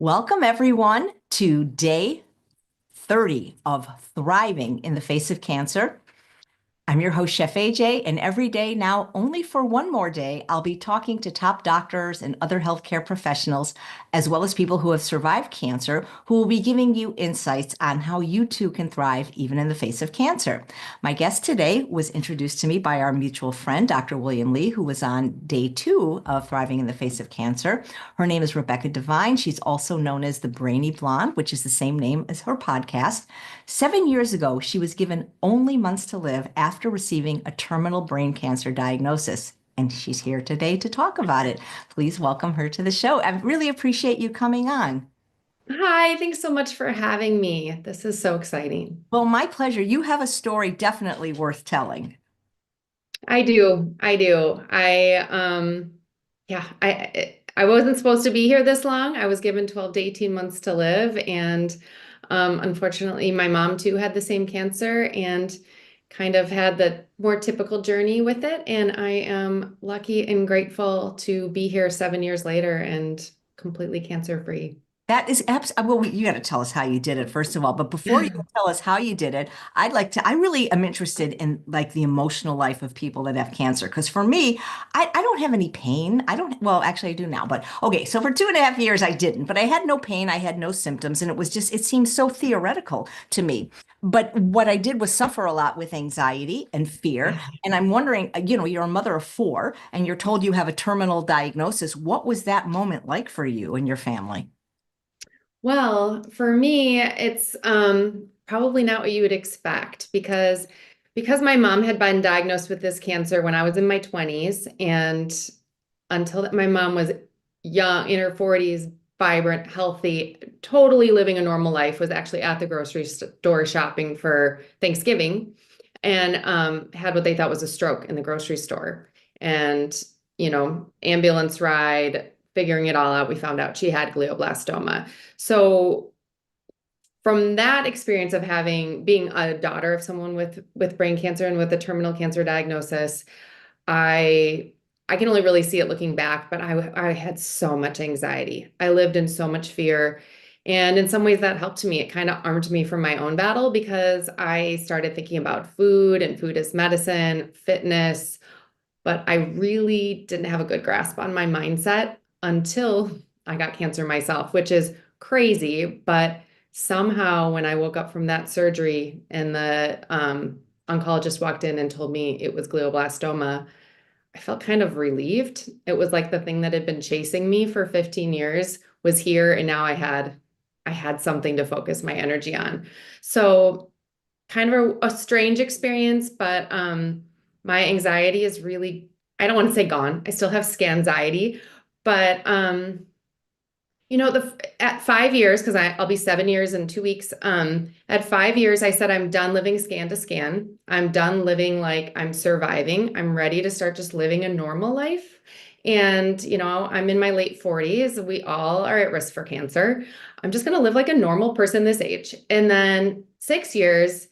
Welcome, everyone, to day 30 of Thriving in the Face of Cancer. I'm your host, Chef AJ, and every day now, only for one more day, I'll be talking to top doctors and other healthcare professionals, as well as people who have survived cancer, who will be giving you insights on how you too can thrive even in the face of cancer. My guest today was introduced to me by our mutual friend, Dr. William Lee, who was on day 2 of Thriving in the Face of Cancer. Her name is Rebecca Devine. She's also known as the Brainy Blonde, which is the same name as her podcast. 7 years ago, she was given only months to live after receiving a terminal brain cancer diagnosis. And she's here today to talk about it. Please welcome her to the show. I really appreciate you coming on. Hi, thanks so much for having me. This is so exciting. Well, my pleasure. You have a story definitely worth telling. I do. I do. I wasn't supposed to be here this long. I was given 12 to 18 months to live, and unfortunately my mom too had the same cancer and kind of had the more typical journey with it, and I am lucky and grateful to be here 7 years later and completely cancer-free. That is well, you got to tell us how you did it, first of all. But before you tell us how you did it, I really am interested in like the emotional life of people that have cancer. Because for me, I don't have any pain. Well, actually, I do now. But okay, so for 2.5 years, I didn't. But I had no pain. I had no symptoms. And it seemed so theoretical to me. But what I did was suffer a lot with anxiety and fear. Yeah. And I'm wondering, you're a mother of four and you're told you have a terminal diagnosis. What was that moment like for you and your family? Well, for me, it's probably not what you would expect because my mom had been diagnosed with this cancer when I was in my 20s, and my mom was young, in her 40s, vibrant, healthy, totally living a normal life, was actually at the grocery store shopping for Thanksgiving, and had what they thought was a stroke in the grocery store. And, ambulance ride, figuring it all out, we found out she had glioblastoma. So from that experience of being a daughter of someone with brain cancer and with a terminal cancer diagnosis, I can only really see it looking back, but I had so much anxiety. I lived in so much fear. And in some ways that helped me. It kind of armed me for my own battle because I started thinking about food and food as medicine, fitness, but I really didn't have a good grasp on my mindset until I got cancer myself, which is crazy. But somehow when I woke up from that surgery and the oncologist walked in and told me it was glioblastoma, I felt kind of relieved. It was like the thing that had been chasing me for 15 years was here, and now I had something to focus my energy on. So kind of a strange experience, but my anxiety is really, I don't want to say gone. I still have scanxiety, but at 5 years, because I'll be 7 years in 2 weeks. At 5 years, I said I'm done living scan to scan. I'm done living like I'm surviving. I'm ready to start just living a normal life. And I'm in my late 40s. We all are at risk for cancer. I'm just going to live like a normal person this age. And then 6 years,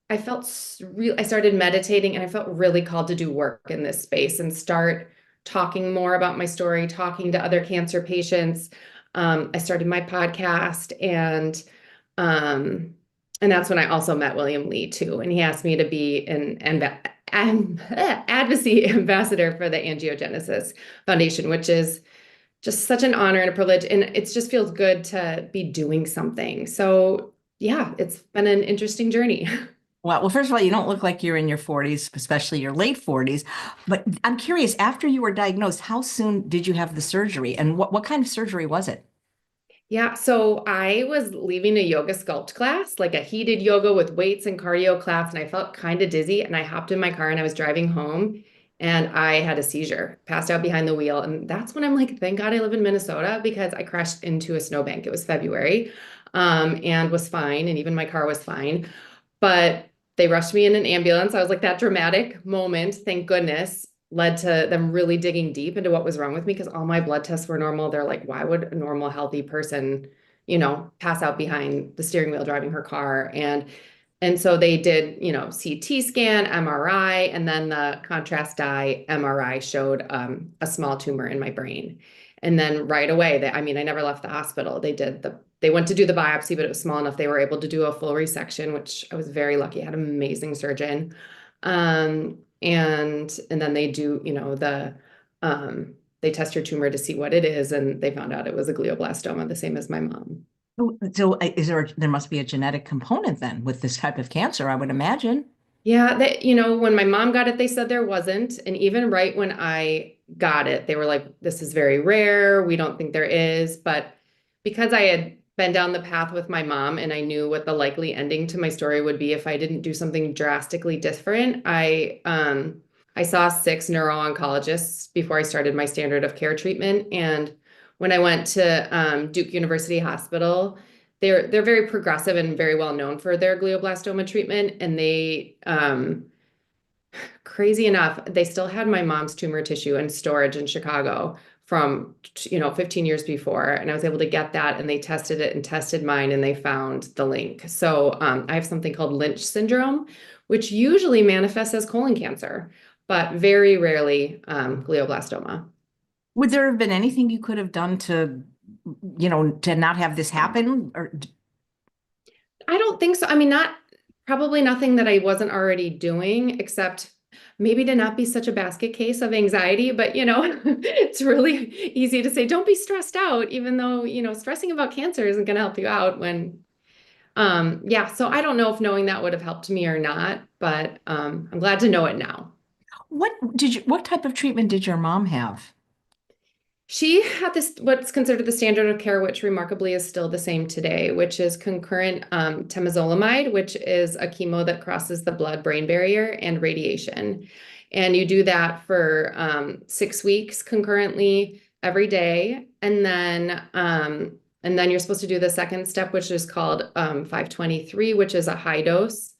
I started meditating, and I felt really called to do work in this space and start talking more about my story, talking to other cancer patients. I started my podcast, and that's when I also met William Lee too. And he asked me to be an advocacy ambassador for the Angiogenesis Foundation, which is just such an honor and a privilege. And it just feels good to be doing something. So yeah, it's been an interesting journey. Well, first of all, you don't look like you're in your 40s, especially your late 40s. But I'm curious, after you were diagnosed, how soon did you have the surgery and what kind of surgery was it? Yeah, so I was leaving a yoga sculpt class, like a heated yoga with weights and cardio class, and I felt kind of dizzy. And I hopped in my car and I was driving home and I had a seizure, passed out behind the wheel. And that's when I'm like, thank God I live in Minnesota because I crashed into a snowbank. It was February, and was fine. And even my car was fine. But they rushed me in an ambulance. I was like, that dramatic moment, thank goodness, led to them really digging deep into what was wrong with me because all my blood tests were normal. They're like, why would a normal, healthy person, pass out behind the steering wheel driving her car? And so they did, CT scan, MRI, and then the contrast dye MRI showed a small tumor in my brain. And then right away, I mean, I never left the hospital. They went to do the biopsy, but it was small enough. They were able to do a full resection, which I was very lucky. I had an amazing surgeon. And then they do, they test your tumor to see what it is, and they found out it was a glioblastoma, the same as my mom. So there must be a genetic component then with this type of cancer, I would imagine. Yeah, when my mom got it, they said there wasn't. And even right when I got it, they were like, this is very rare. We don't think there is. But because I had been down the path with my mom and I knew what the likely ending to my story would be if I didn't do something drastically different, I saw 6 neuro-oncologists before I started my standard of care treatment. And when I went to Duke University Hospital, they're very progressive and very well known for their glioblastoma treatment. And they, crazy enough, they still had my mom's tumor tissue in storage in Chicago from 15 years before. And I was able to get that, and they tested it and tested mine, and they found the link. So I have something called Lynch syndrome, which usually manifests as colon cancer, but very rarely glioblastoma. Would there have been anything you could have done to not have this happen? Or I don't think so. I mean, probably nothing that I wasn't already doing, except maybe to not be such a basket case of anxiety. But, it's really easy to say, don't be stressed out, even though, stressing about cancer isn't going to help you out yeah. So I don't know if knowing that would have helped me or not, but I'm glad to know it now. what type of treatment did your mom have? She had what's considered the standard of care, which remarkably is still the same today, which is concurrent temozolomide, which is a chemo that crosses the blood-brain barrier, and radiation. And you do that for 6 weeks concurrently every day. And then you're supposed to do the second step, which is called 523, which is a high dose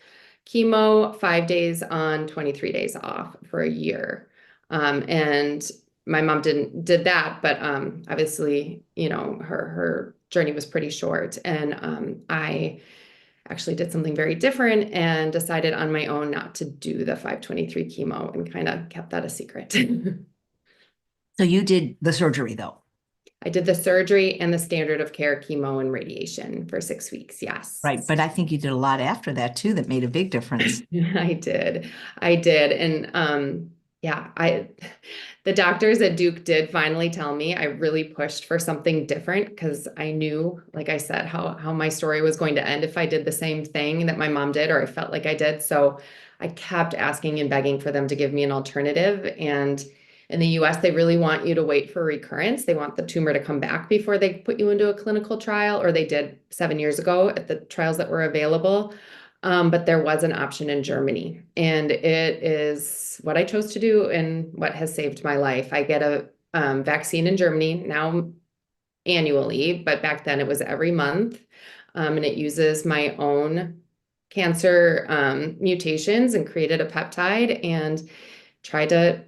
chemo, 5 days on, 23 days off for a year. And my mom did that, but obviously, her journey was pretty short. And I actually did something very different and decided on my own not to do the 523 chemo, and kind of kept that a secret. So you did the surgery though. I did the surgery and the standard of care chemo and radiation for 6 weeks. Yes. Right. But I think you did a lot after that too that made a big difference. I did. I did. And yeah, the doctors at Duke did finally tell me I really pushed for something different, because I knew, like I said, how my story was going to end if I did the same thing that my mom did, or I felt like I did. So I kept asking and begging for them to give me an alternative. And in the US, they really want you to wait for recurrence. They want the tumor to come back before they put you into a clinical trial, or they did 7 years ago at the trials that were available. But there was an option in Germany, and it is what I chose to do and what has saved my life. I get a vaccine in Germany now annually, but back then it was every month. And it uses my own cancer mutations, and created a peptide and tried to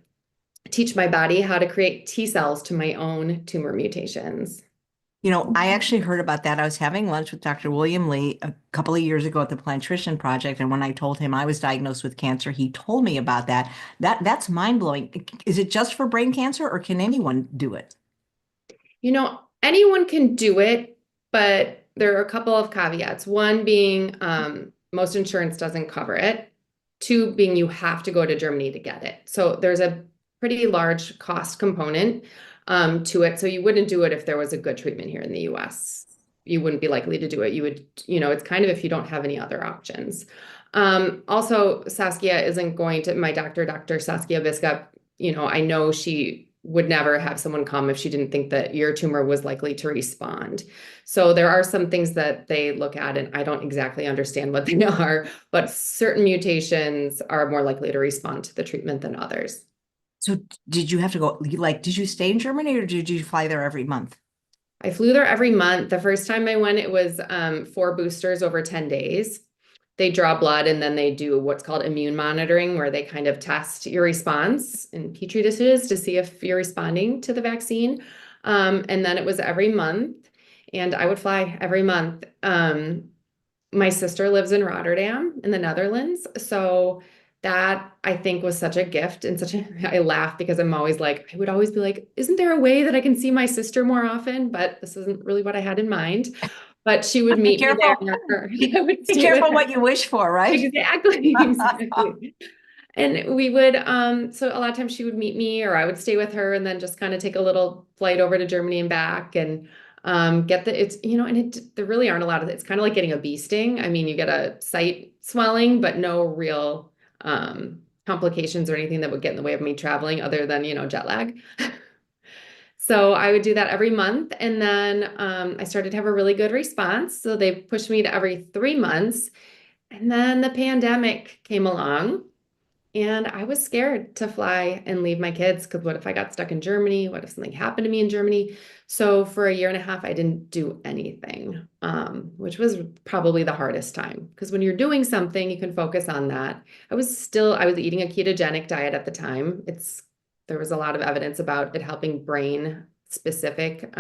teach my body how to create T cells to my own tumor mutations. I actually heard about that. I was having lunch with Dr. William Lee a couple of years ago at the Plantrician Project, and when I told him I was diagnosed with cancer, he told me about that. That's mind-blowing. Is it just for brain cancer, or can anyone do it? Anyone can do it, but there are a couple of caveats. One being most insurance doesn't cover it. 2 being you have to go to Germany to get it. So there's a pretty large cost component to it. So you wouldn't do it if there was a good treatment here in the US. You wouldn't be likely to do it. You would, it's kind of if you don't have any other options. Also, Saskia isn't going to, my doctor, Dr. Saskia Biskup, I know she would never have someone come if she didn't think that your tumor was likely to respond. So there are some things that they look at, and I don't exactly understand what they are, but certain mutations are more likely to respond to the treatment than others. So did you have to go, did you stay in Germany, or did you fly there every month? I flew there every month. The first time I went, it was 4 boosters over 10 days. They draw blood, and then they do what's called immune monitoring, where they kind of test your response in petri dishes to see if you're responding to the vaccine. And then it was every month, and I would fly every month. My sister lives in Rotterdam in the Netherlands. So that I think was such a gift and such a, I laugh because I'm always like, I would always be like, isn't there a way that I can see my sister more often? But this isn't really what I had in mind. But she would Be meet me careful. there. I would Be stay with careful her. what you wish for, right? Exactly, exactly. And we would, so a lot of times she would meet me or I would stay with her and then just kind of take a little flight over to Germany and back and get it's, and there really aren't a lot of, it's kind of like getting a bee sting. I mean, you get a site swelling, but no real complications or anything that would get in the way of me traveling other than, jet lag. So I would do that every month. And then I started to have a really good response. So they pushed me to every 3 months. And then the pandemic came along. And I was scared to fly and leave my kids because what if I got stuck in Germany? What if something happened to me in Germany? So for a year and a half, I didn't do anything, which was probably the hardest time because when you're doing something, you can focus on that. I was eating a ketogenic diet at the time. There was a lot of evidence about it helping brain specific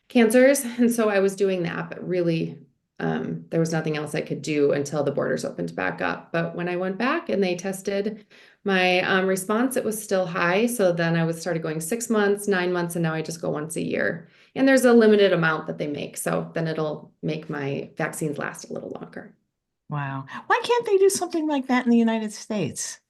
cancers. And so I was doing that, but really, there was nothing else I could do until the borders opened back up. But when I went back and they tested my response, it was still high. So then I was started going 6 months, 9 months, and now I just go once a year. And there's a limited amount that they make. So then it'll make my vaccines last a little longer. Wow. Why can't they do something like that in the United States?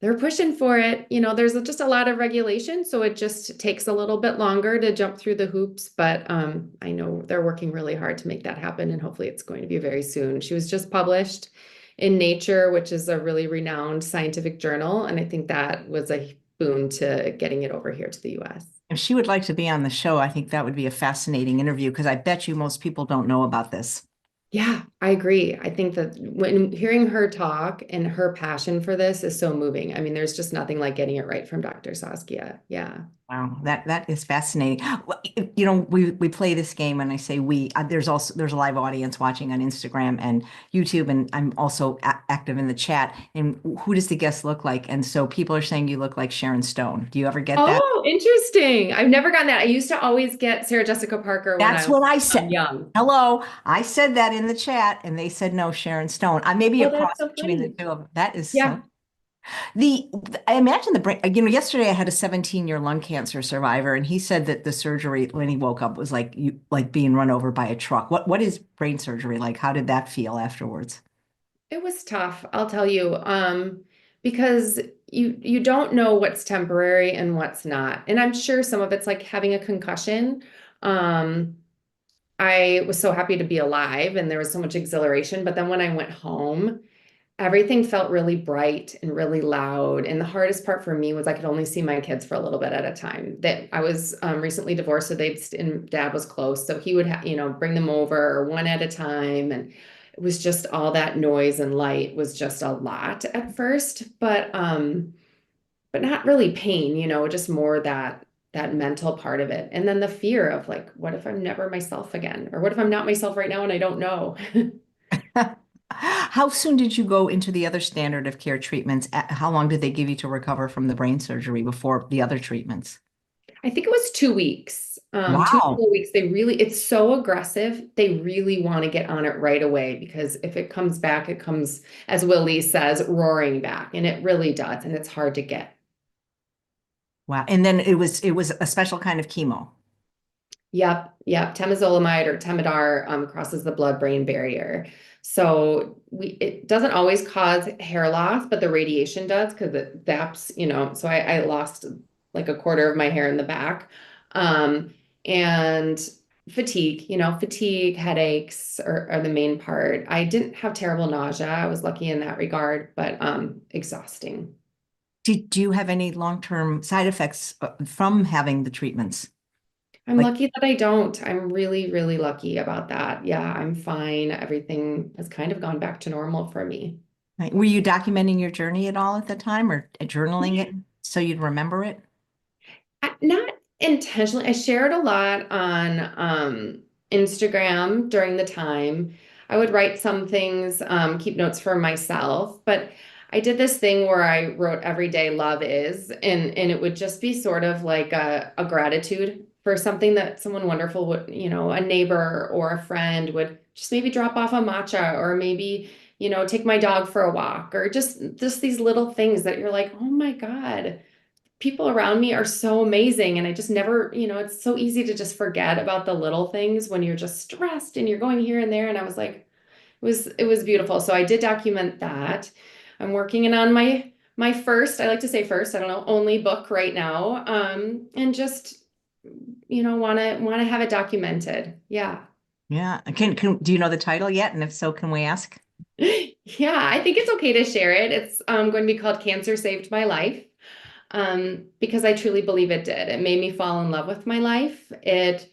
They're pushing for it. There's just a lot of regulation, so it just takes a little bit longer to jump through the hoops. But I know they're working really hard to make that happen, and hopefully it's going to be very soon. She was just published in Nature, which is a really renowned scientific journal, and I think that was a boon to getting it over here to the US. If she would like to be on the show, I think that would be a fascinating interview because I bet you most people don't know about this. Yeah, I agree. I think that when hearing her talk and her passion for this is so moving. I mean, there's just nothing like getting it right from Dr. Saskia. Yeah. Wow, that is fascinating. Well, we play this game, and I say we. There's a live audience watching on Instagram and YouTube, and I'm also active in the chat. And who does the guest look like? And so people are saying you look like Sharon Stone. Do you ever get that? Oh, interesting. I've never gotten that. I used to always get Sarah Jessica Parker when I That's was what I said. young. Hello, I said that in the chat, and they said no, Sharon Stone. I may be a Oh, that's cross so between the funny. two of them. That is Yeah. so. I imagine the brain, yesterday I had a 17-year lung cancer survivor, and he said that the surgery when he woke up was like being run over by a truck. What is brain surgery like? How did that feel afterwards? It was tough, I'll tell you, because you don't know what's temporary and what's not. And I'm sure some of it's like having a concussion. Um, I was so happy to be alive and there was so much exhilaration. But then when I went home, everything felt really bright and really loud. And the hardest part for me was I could only see my kids for a little bit at a time. That I was recently divorced, so and dad was close, so he would bring them over one at a time, and it was just all that noise and light was just a lot at first, but not really pain, just more that mental part of it, and then the fear of like, what if I'm never myself again, or what if I'm not myself right now and I don't know. How soon did you go into the other standard of care treatments? How long did they give you to recover from the brain surgery before the other treatments? I think it was 2 weeks, 2 to 4 Wow. weeks. It's so aggressive. They really want to get on it right away because if it comes back, it comes, as Willie says, roaring back. And it really does. And it's hard to get. Wow. And then it was a special kind of chemo. Yep, yep. Temozolomide or Temodar crosses the blood-brain barrier. So it doesn't always cause hair loss, but the radiation does because it zaps, so I lost like a quarter of my hair in the back. Um, and fatigue, headaches are the main part. I didn't have terrible nausea. I was lucky in that regard, but exhausting. Do you have any long-term side effects from having the treatments? I'm Like, lucky that I don't. I'm really, really lucky about that. Yeah, I'm fine. Everything has kind of gone back to normal for me. right, were you documenting your journey at all at the time or journaling it so you'd remember it? Not intentionally. I shared a lot on Instagram during the time. I would write some things, keep notes for myself, but I did this thing where I wrote every day love is, and it would just be sort of like a gratitude for something that someone wonderful would, a neighbor or a friend would just maybe drop off a matcha or maybe take my dog for a walk, or just these little things that you're like, oh my God, people around me are so amazing. And I just never, it's so easy to just forget about the little things when you're just stressed and you're going here and there. And I was like, it was beautiful. So I did document that. I'm working in on my first, I like to say first, I don't know, only book right now. And just, want to have it documented. Yeah. Yeah. Do you know the title yet? And if so, can we ask? Yeah, I think it's okay to share it. It's going to be called Cancer Saved My Life, because I truly believe it did. It made me fall in love with my life. It's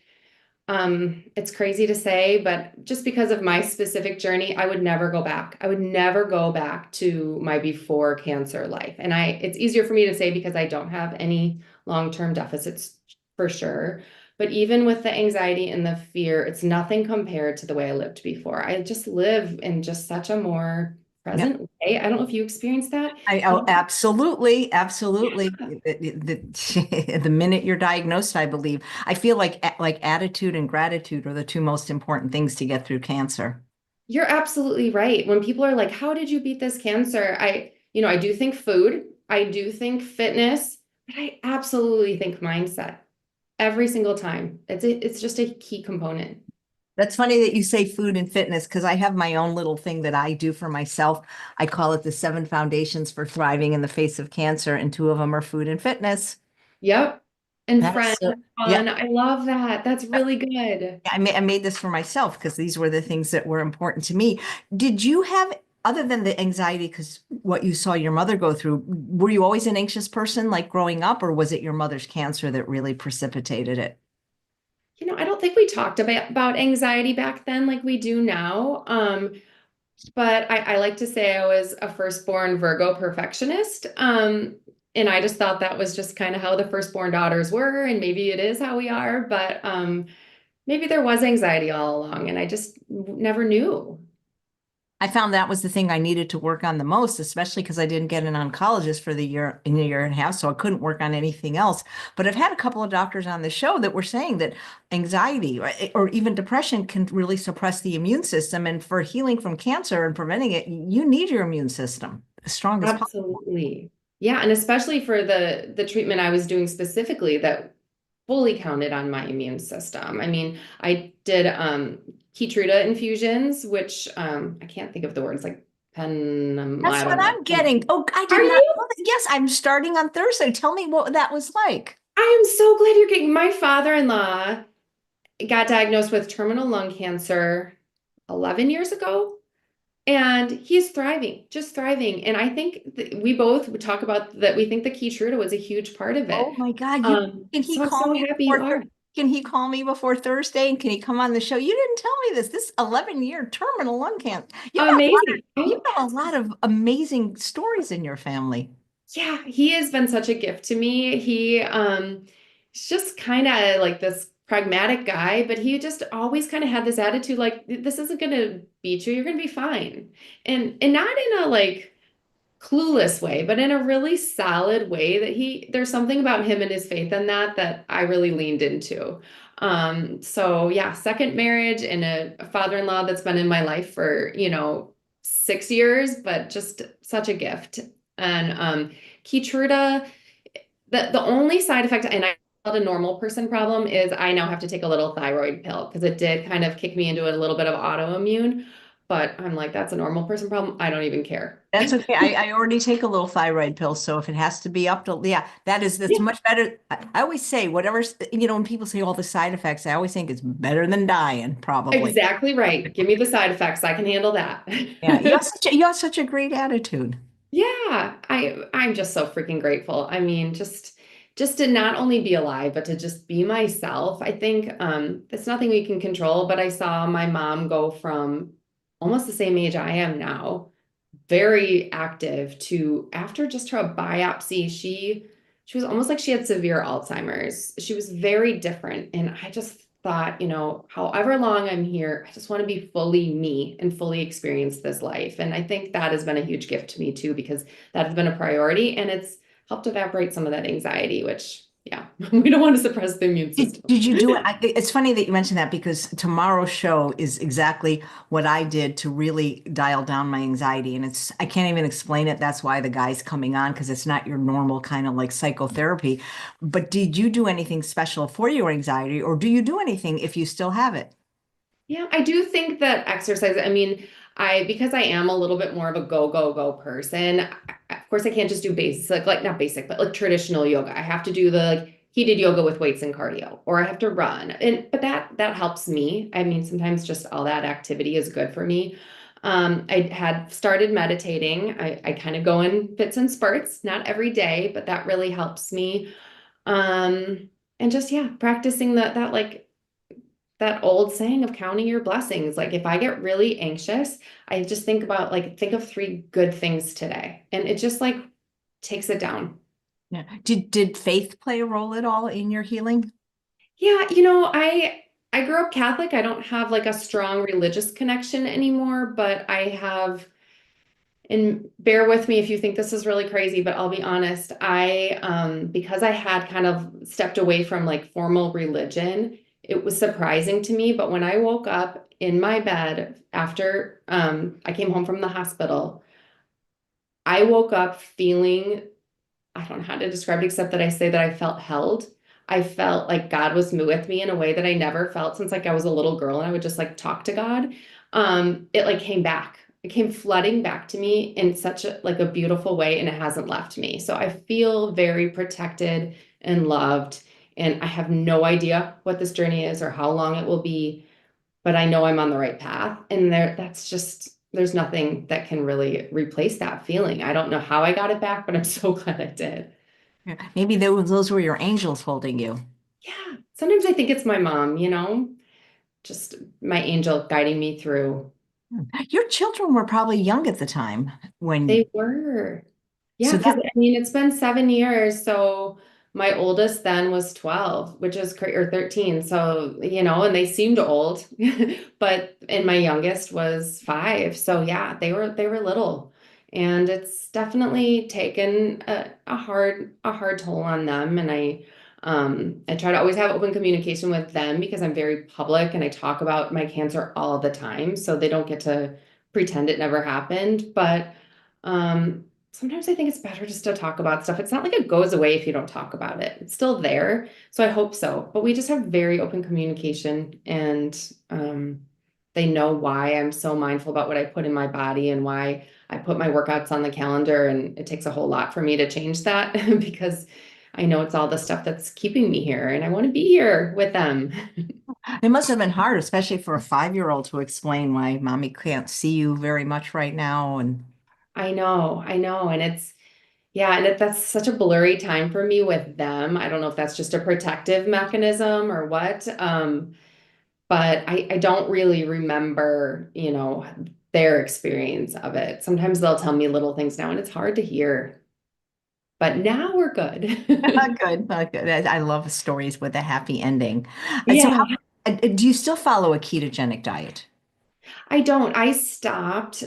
crazy to say, but just because of my specific journey, I would never go back. I would never go back to my before cancer life. And it's easier for me to say because I don't have any long-term deficits for sure. But even with the anxiety and the fear, it's nothing compared to the way I lived before. I just live in just such a more Yeah. present way. I don't know if you experienced that. Oh, absolutely, absolutely. The minute you're diagnosed, I believe, I feel like attitude and gratitude are the two most important things to get through cancer. You're absolutely right. When people are like, "How did you beat this cancer?" I do think food, I do think fitness, but I absolutely think mindset every single time. It's just a key component. That's funny that you say food and fitness because I have my own little thing that I do for myself. I call it the 7 foundations for thriving in the face of cancer, and two of them are food and fitness. Yep. And That's friend, yeah. fun. I love that. That's really good. I made this for myself because these were the things that were important to me. Did you have, other than the anxiety, because what you saw your mother go through, were you always an anxious person like growing up, or was it your mother's cancer that really precipitated it? I don't think we talked about anxiety back then like we do now. But I like to say I was a firstborn Virgo perfectionist. And I just thought that was just kind of how the firstborn daughters were, and maybe it is how we are, but maybe there was anxiety all along, and I just never knew. I found that was the thing I needed to work on the most, especially because I didn't get an oncologist for the year in a year and a half, so I couldn't work on anything else. But I've had a couple of doctors on the show that were saying that anxiety or even depression can really suppress the immune system. And for healing from cancer and preventing it, you need your immune system as strong as possible. Absolutely. Yeah, and especially for the treatment I was doing specifically that fully counted on my immune system. I mean, I did Keytruda infusions, which I can't think of the words like That's I what don't know. I'm getting. Oh, I Are did not you? know that. Yes, I'm starting on Thursday. Tell me what that was like. I am so glad you're getting my father-in-law got diagnosed with terminal lung cancer 11 years ago. And he's thriving, just thriving. And I think we both would talk about that. We think the Keytruda was a huge part of it. Oh my God, you can he So I'm call so me happy you are. can he call me before Thursday and can he come on the show? You didn't tell me this. This 11-year terminal lung cancer. Amazing. You have a lot of amazing stories in your family. Yeah, he has been such a gift to me. He's just kind of like this pragmatic guy, but he just always kind of had this attitude like this isn't going to beat you. You're going to be fine. And not in a like clueless way, but in a really solid way that there's something about him and his faith in that I really leaned into. So yeah, second marriage and a father-in-law that's been in my life for, 6 years, but just such a gift. And Keytruda, the only side effect, and I had a normal person problem, is I now have to take a little thyroid pill because it did kind of kick me into a little bit of autoimmune. But I'm like, that's a normal person problem. I don't even care. That's okay. I already take a little thyroid pill, so if it has to be up to, yeah, that's Yeah, much better. I always say whatever's, when people say all the side effects, I always think it's better than dying, probably. exactly right. Give me the side effects. I can handle that. Yeah, you have such a great attitude. Yeah, I'm just so freaking grateful. I mean, just to not only be alive, but to just be myself. I think it's nothing we can control, but I saw my mom go from almost the same age I am now, very active, to after just her biopsy, she was almost like she had severe Alzheimer's. She was very different. And I just thought, however long I'm here, I just want to be fully me and fully experience this life. And I think that has been a huge gift to me too, because that has been a priority and it's helped evaporate some of that anxiety, which Yeah, we don't want to suppress the immune system. Did you do it? It's funny that you mentioned that because tomorrow's show is exactly what I did to really dial down my anxiety. And I can't even explain it. That's why the guy's coming on because it's not your normal kind of like psychotherapy. But did you do anything special for your anxiety or do you do anything if you still have it? Yeah, I do think that exercise, I mean, because I am a little bit more of a go, go, go person, of course I can't just do basic, like not basic, but like traditional yoga. I have to do the like heated yoga with weights and cardio, or I have to run. But that helps me. I mean, sometimes just all that activity is good for me. I had started meditating. I kind of go in fits and spurts, not every day, but that really helps me. And just yeah, practicing that like that old saying of counting your blessings. Like if I get really anxious, I just think about like think of three good things today. And it just like takes it down. Yeah. Did faith play a role at all in your healing? Yeah, I grew up Catholic. I don't have like a strong religious connection anymore, but I have, and bear with me if you think this is really crazy, but I'll be honest, because I had kind of stepped away from like formal religion, it was surprising to me. But when I woke up in my bed after I came home from the hospital, I woke up feeling, I don't know how to describe it except that I say that I felt held. I felt like God was with me in a way that I never felt since like I was a little girl and I would just like talk to God. It like came back. It came flooding back to me in such a like a beautiful way and it hasn't left me. So I feel very protected and loved and I have no idea what this journey is or how long it will be, but I know I'm on the right path. And that's just, there's nothing that can really replace that feeling. I don't know how I got it back, but I'm so glad I did. Yeah. Maybe those were your angels holding you. Yeah. Sometimes I think it's my mom, just my angel guiding me through. Your children were probably young at the time when, They were. Yeah, so because that, I mean, it's been 7 years. So my oldest then was 12, which is or 13. So, and they seemed old, and my youngest was 5. So yeah, they were little. And it's definitely taken a hard toll on them. And I try to always have open communication with them because I'm very public and I talk about my cancer all the time. So they don't get to pretend it never happened. But sometimes I think it's better just to talk about stuff. It's not like it goes away if you don't talk about it. It's still there. So I hope so. But we just have very open communication and they know why I'm so mindful about what I put in my body and why I put my workouts on the calendar. And it takes a whole lot for me to change that because I know it's all the stuff that's keeping me here and I want to be here with them. it must have been hard, especially for a 5-year-old to explain why mommy can't see you very much right now. And I know. And yeah, and that's such a blurry time for me with them. I don't know if that's just a protective mechanism or what. But I don't really remember, their experience of it. Sometimes they'll tell me little things now and it's hard to hear, but now we're good. good, good. I love stories with a happy ending. And so Yeah, do you still follow a ketogenic diet? I don't. I stopped.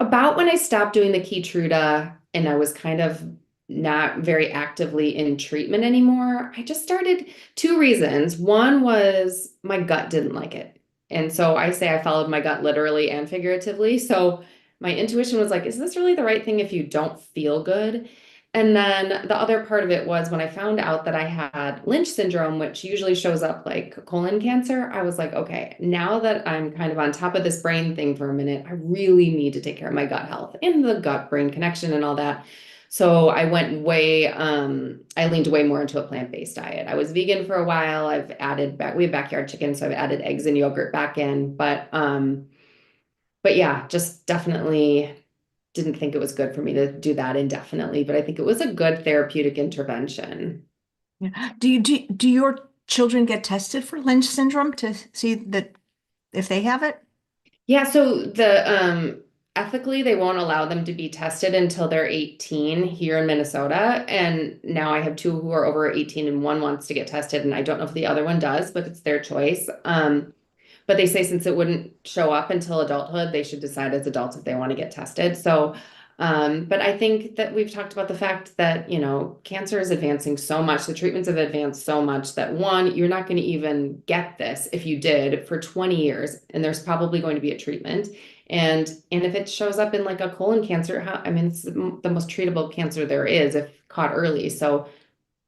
About when I stopped doing the Keytruda and I was kind of not very actively in treatment anymore, I just started 2 reasons. One was my gut didn't like it. And so I say I followed my gut literally and figuratively. So my intuition was like, is this really the right thing if you don't feel good? And then the other part of it was when I found out that I had Lynch syndrome, which usually shows up like colon cancer, I was like, okay, now that I'm kind of on top of this brain thing for a minute, I really need to take care of my gut health and the gut brain connection and all that. So I leaned way more into a plant-based diet. I was vegan for a while. We have backyard chicken, so I've added eggs and yogurt back in. But yeah, just definitely didn't think it was good for me to do that indefinitely, but I think it was a good therapeutic intervention. Yeah. Do your children get tested for Lynch syndrome to see that if they have it? Yeah, so ethically they won't allow them to be tested until they're 18 here in Minnesota. And now I have two who are over 18 and one wants to get tested and I don't know if the other one does, but it's their choice. But they say since it wouldn't show up until adulthood, they should decide as adults if they want to get tested. So But I think that we've talked about the fact that, cancer is advancing so much, the treatments have advanced so much that one, you're not going to even get this if you did for 20 years, and there's probably going to be a treatment. And if it shows up in like a colon cancer, I mean, it's the most treatable cancer there is if caught early. So,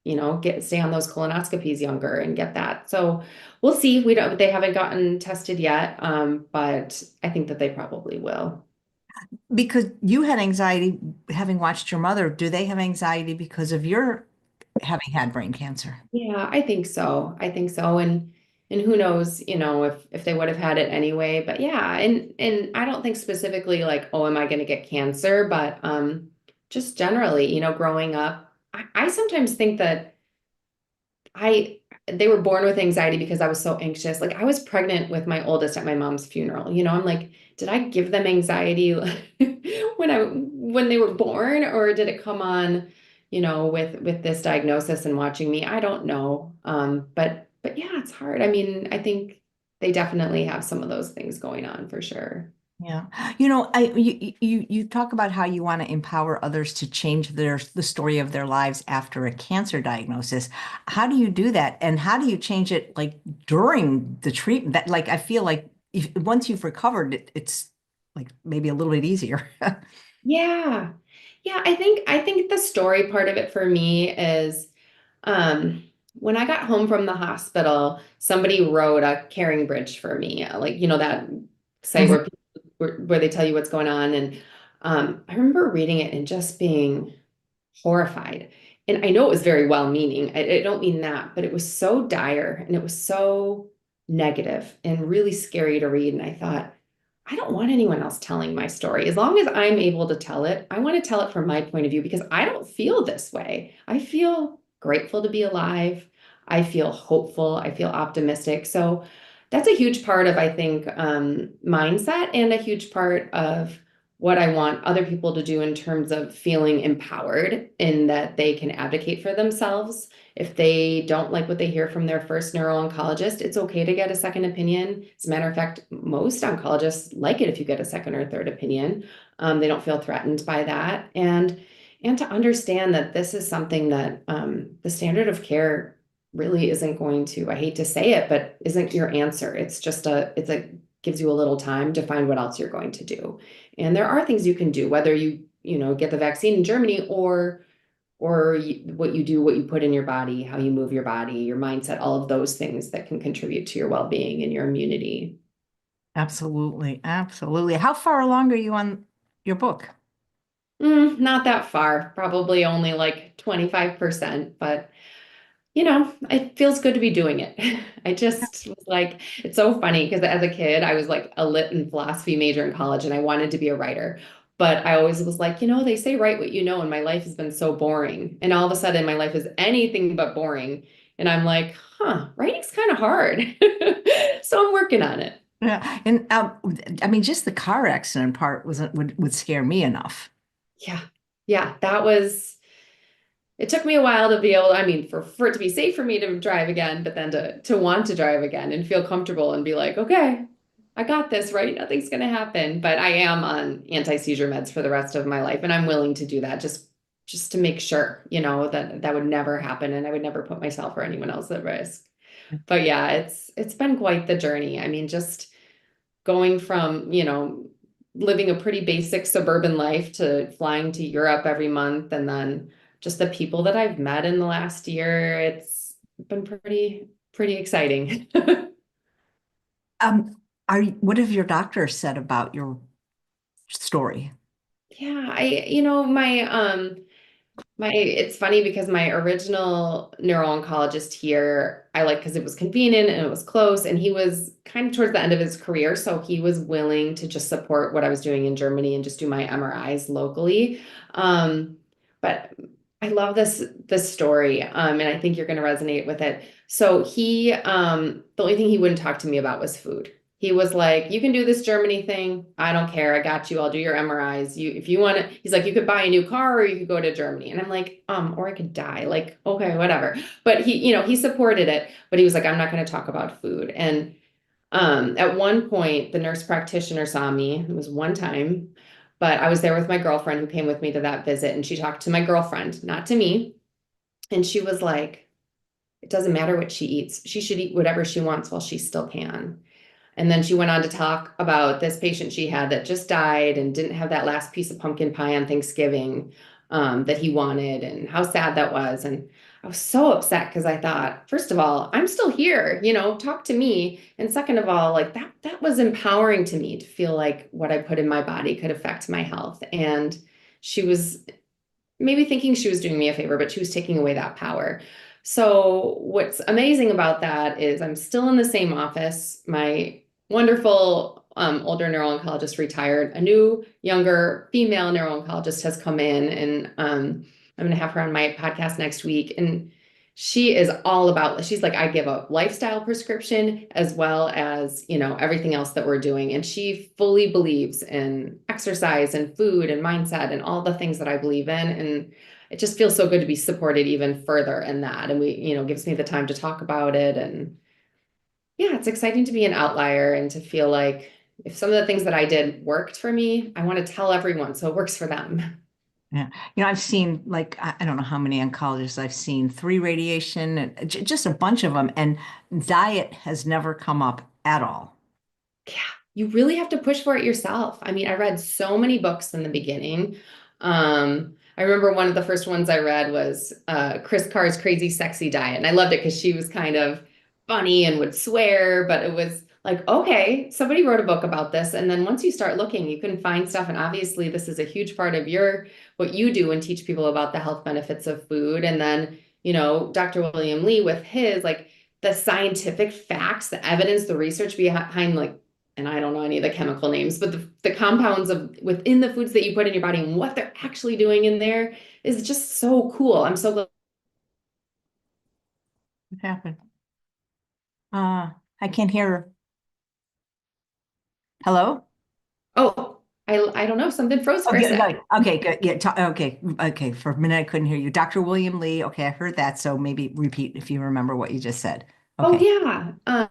stay on those colonoscopies younger and get that. So we'll see. They haven't gotten tested yet, but I think that they probably will. Because you had anxiety having watched your mother. Do they have anxiety because of your having had brain cancer? Yeah, I think so. I think so. And who knows, if they would have had it anyway. But yeah, and I don't think specifically like, oh, am I going to get cancer? But just generally, growing up, I sometimes think that I they were born with anxiety because I was so anxious. Like I was pregnant with my oldest at my mom's funeral. I'm like, did I give them anxiety when they were born, or did it come on, with this diagnosis and watching me? I don't know. But yeah, it's hard. I mean, I think they definitely have some of those things going on for sure. Yeah. You talk about how you want to empower others to change the story of their lives after a cancer diagnosis. How do you do that? And how do you change it like during the treatment? That like I feel like once you've recovered, it's like maybe a little bit easier. Yeah. Yeah, I think the story part of it for me is when I got home from the hospital, somebody wrote a caring bridge for me, like that site Mhm. where they tell you what's going on. And I remember reading it and just being horrified. And I know it was very well-meaning. I don't mean that, but it was so dire and it was so negative and really scary to read. And I thought, I don't want anyone else telling my story. As long as I'm able to tell it, I want to tell it from my point of view because I don't feel this way. I feel grateful to be alive. I feel hopeful. I feel optimistic. So that's a huge part of, I think, mindset and a huge part of what I want other people to do in terms of feeling empowered in that they can advocate for themselves. If they don't like what they hear from their first neuro-oncologist, it's okay to get a second opinion. As a matter of fact, most oncologists like it if you get a second or third opinion. They don't feel threatened by that. And to understand that this is something that the standard of care really isn't going to, I hate to say it, but isn't your answer. It's a gives you a little time to find what else you're going to do. And there are things you can do, whether you get the vaccine in Germany or what you do, what you put in your body, how you move your body, your mindset, all of those things that can contribute to your well-being and your immunity. Absolutely. Absolutely. How far along are you on your book? Not that far, probably only like 25%, but it feels good to be doing it. I just was like, it's so funny because as a kid, I was like a lit and philosophy major in college and I wanted to be a writer. But I always was like, they say write what you know, and my life has been so boring. And all of a sudden, my life is anything but boring. And I'm like, writing's kind of hard. So I'm working on it. Yeah. And I mean, just the car accident part would scare me enough. Yeah. Yeah. It took me a while to be able, I mean, for it to be safe for me to drive again, but then to want to drive again and feel comfortable and be like, okay, I got this, right? Nothing's going to happen. But I am on anti-seizure meds for the rest of my life, and I'm willing to do that just to make sure, that that would never happen and I would never put myself or anyone else at risk. But yeah, it's been quite the journey. I mean, just going from, living a pretty basic suburban life to flying to Europe every month and then just the people that I've met in the last year, it's been pretty exciting. Um, what have your doctors said about your story? Yeah, it's funny because my original neuro-oncologist here, I like because it was convenient and it was close, and he was kind of towards the end of his career, so he was willing to just support what I was doing in Germany and just do my MRIs locally. But I love this story, and I think you're going to resonate with it. So the only thing he wouldn't talk to me about was food. He was like, you can do this Germany thing. I don't care. I got you. I'll do your MRIs. If you want to, he's like, you could buy a new car or you could go to Germany. And I'm like, or I could die. Like, okay, whatever. But he supported it, but he was like, I'm not going to talk about food. And at one point, the nurse practitioner saw me. It was one time. But I was there with my girlfriend who came with me to that visit, and she talked to my girlfriend, not to me. And she was like, it doesn't matter what she eats. She should eat whatever she wants while she still can. And then she went on to talk about this patient she had that just died and didn't have that last piece of pumpkin pie on Thanksgiving that he wanted, and how sad that was. And I was so upset because I thought, first of all, I'm still here, talk to me. And second of all, like that was empowering to me to feel like what I put in my body could affect my health. And she was maybe thinking she was doing me a favor, but she was taking away that power. So what's amazing about that is I'm still in the same office. My wonderful older neuro-oncologist retired. A new, younger female neuro-oncologist has come in, and I'm going to have her on my podcast next week. And she is all about, she's like, I give a lifestyle prescription as well as, everything else that we're doing. And she fully believes in exercise and food and mindset and all the things that I believe in. And it just feels so good to be supported even further in that. And gives me the time to talk about it. And yeah, it's exciting to be an outlier and to feel like if some of the things that I did worked for me, I want to tell everyone so it works for them. Yeah. I've seen like, I don't know how many oncologists I've seen, three radiation, and just a bunch of them. And diet has never come up at all. Yeah, you really have to push for it yourself. I mean, I read so many books in the beginning. I remember one of the first ones I read was Chris Carr's Crazy Sexy Diet. And I loved it because she was kind of funny and would swear, but it was like, okay, somebody wrote a book about this. And then once you start looking, you can find stuff. And obviously, this is a huge part of what you do and teach people about the health benefits of food. And then, Dr. William Li with his, like, the scientific facts, the evidence, the research behind, like, and I don't know any of the chemical names, but the compounds within the foods that you put in your body and what they're actually doing in there is just so cool. I'm so glad. What happened? I can't hear her. Hello? Oh, I don't know. Something froze Oh, for a yeah, sec. okay, good. Yeah, okay, okay. For a minute, I couldn't hear you. Dr. William Li. Okay, I heard that. So maybe repeat if you remember what you just said. Oh Okay. yeah.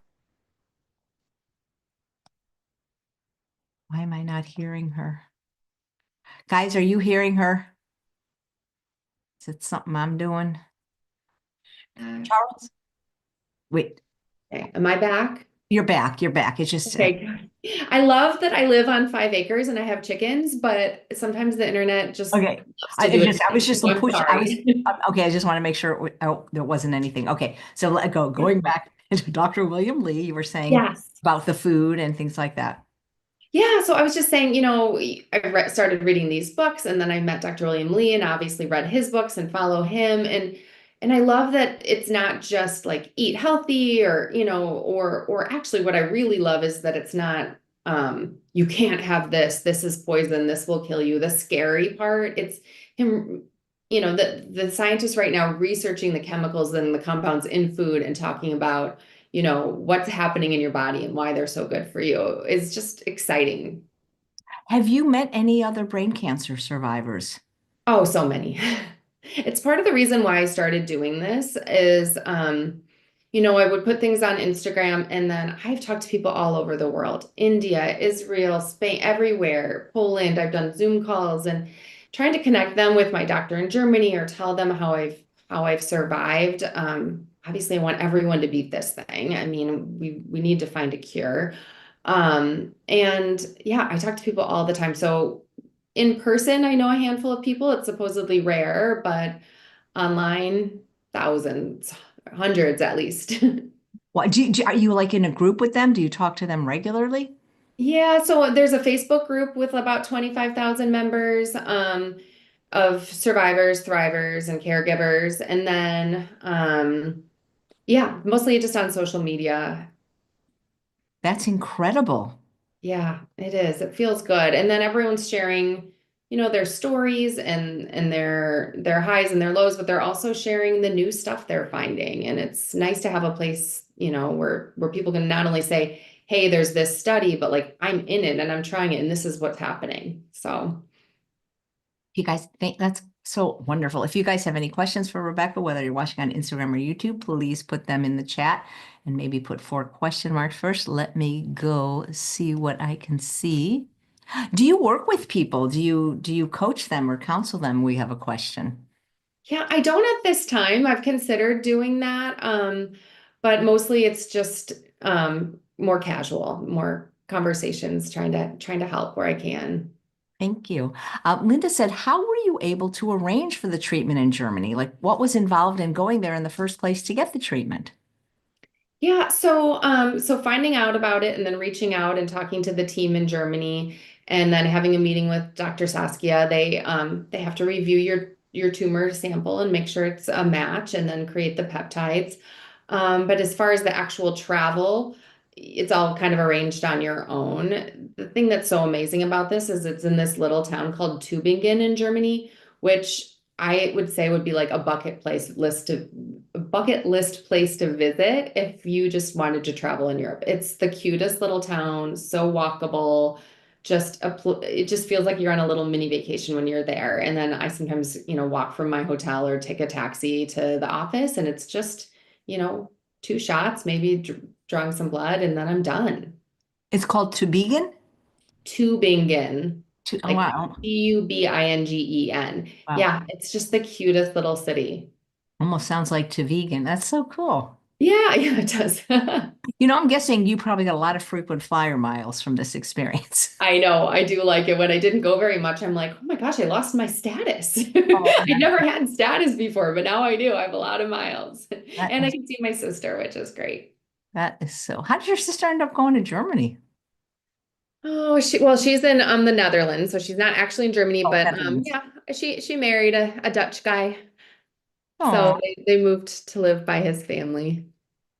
Why am I not hearing her? Guys, are you hearing her? Is it something I'm doing? Charles? Wait, Okay. Am I back? you're back. You're back. It's just, Okay, good. I love that I live on 5 acres and I have chickens, but sometimes the internet just okay. loves to do it. I was just So I'm push. I was, sorry. okay. I just want to make sure there wasn't anything. Okay. So going back to Dr. William Li, you were saying Yes. about the food and things like that. Yeah, so I was just saying, started reading these books, and then I met Dr. William Li and obviously read his books and follow him. And I love that it's not just like eat healthy or, or actually what I really love is that it's not you can't have this is poison, this will kill you. The scary part, it's him, the scientists right now researching the chemicals and the compounds in food and talking about what's happening in your body and why they're so good for you is just exciting. Have you met any other brain cancer survivors? Oh, so many. It's part of the reason why I started doing this is, I would put things on Instagram and then I've talked to people all over the world, India, Israel, Spain, everywhere, Poland. I've done Zoom calls and trying to connect them with my doctor in Germany or tell them how I've survived. Obviously, I want everyone to beat this thing. I mean, we need to find a cure. And yeah, I talk to people all the time. So in person, I know a handful of people. It's supposedly rare, but online, thousands, hundreds at least. What are you like in a group with them? Do you talk to them regularly? Yeah, so there's a Facebook group with about 25,000 members of survivors, thrivers, and caregivers. And then, yeah, mostly just on social media. That's incredible. Yeah, it is. It feels good. And then everyone's sharing, their stories and their highs and their lows, but they're also sharing the new stuff they're finding. And it's nice to have a place, where people can not only say, "Hey, there's this study," but like I'm in it and I'm trying it and this is what's happening. So, You guys think that's so wonderful. If you guys have any questions for Rebecca, whether you're watching on Instagram or YouTube, please put them in the chat and maybe put 4 question marks first. Let me go see what I can see. Do you work with people? Do you coach them or counsel them? We have a question. Yeah, I don't at this time. I've considered doing that. But mostly it's just more casual, more conversations, trying to help where I can. Thank you. Linda said, how were you able to arrange for the treatment in Germany? Like, what was involved in going there in the first place to get the treatment? Yeah, so finding out about it and then reaching out and talking to the team in Germany and then having a meeting with Dr. Saskia, they have to review your tumor sample and make sure it's a match and then create the peptides. But as far as the actual travel, it's all kind of arranged on your own. The thing that's so amazing about this is it's in this little town called Tübingen in Germany, which I would say would be like a bucket list place to visit if you just wanted to travel in Europe. It's the cutest little town, so walkable. It just feels like you're on a little mini vacation when you're there. And then I sometimes, walk from my hotel or take a taxi to the office, and it's just, you know, 2 shots, maybe drawing some blood, and then I'm done. It's called Tübingen? Tübingen, Oh, like wow. Tubingen. Wow. Yeah, it's just the cutest little city. Almost sounds like to vegan. That's so cool. Yeah, yeah, it does. I'm guessing you probably got a lot of frequent flyer miles from this experience. I know, I do like it. When I didn't go very much, I'm like, oh my gosh, I lost my status. Oh, I never had status before, but now I do. I have a lot of miles. that And I is can see my sister, which is great. that is so. How did your sister end up going to Germany? Oh, she's in the Netherlands, so she's not actually in Germany, Oh, but Netherlands. yeah, she married a Dutch guy. So Oh, they moved to live by his family.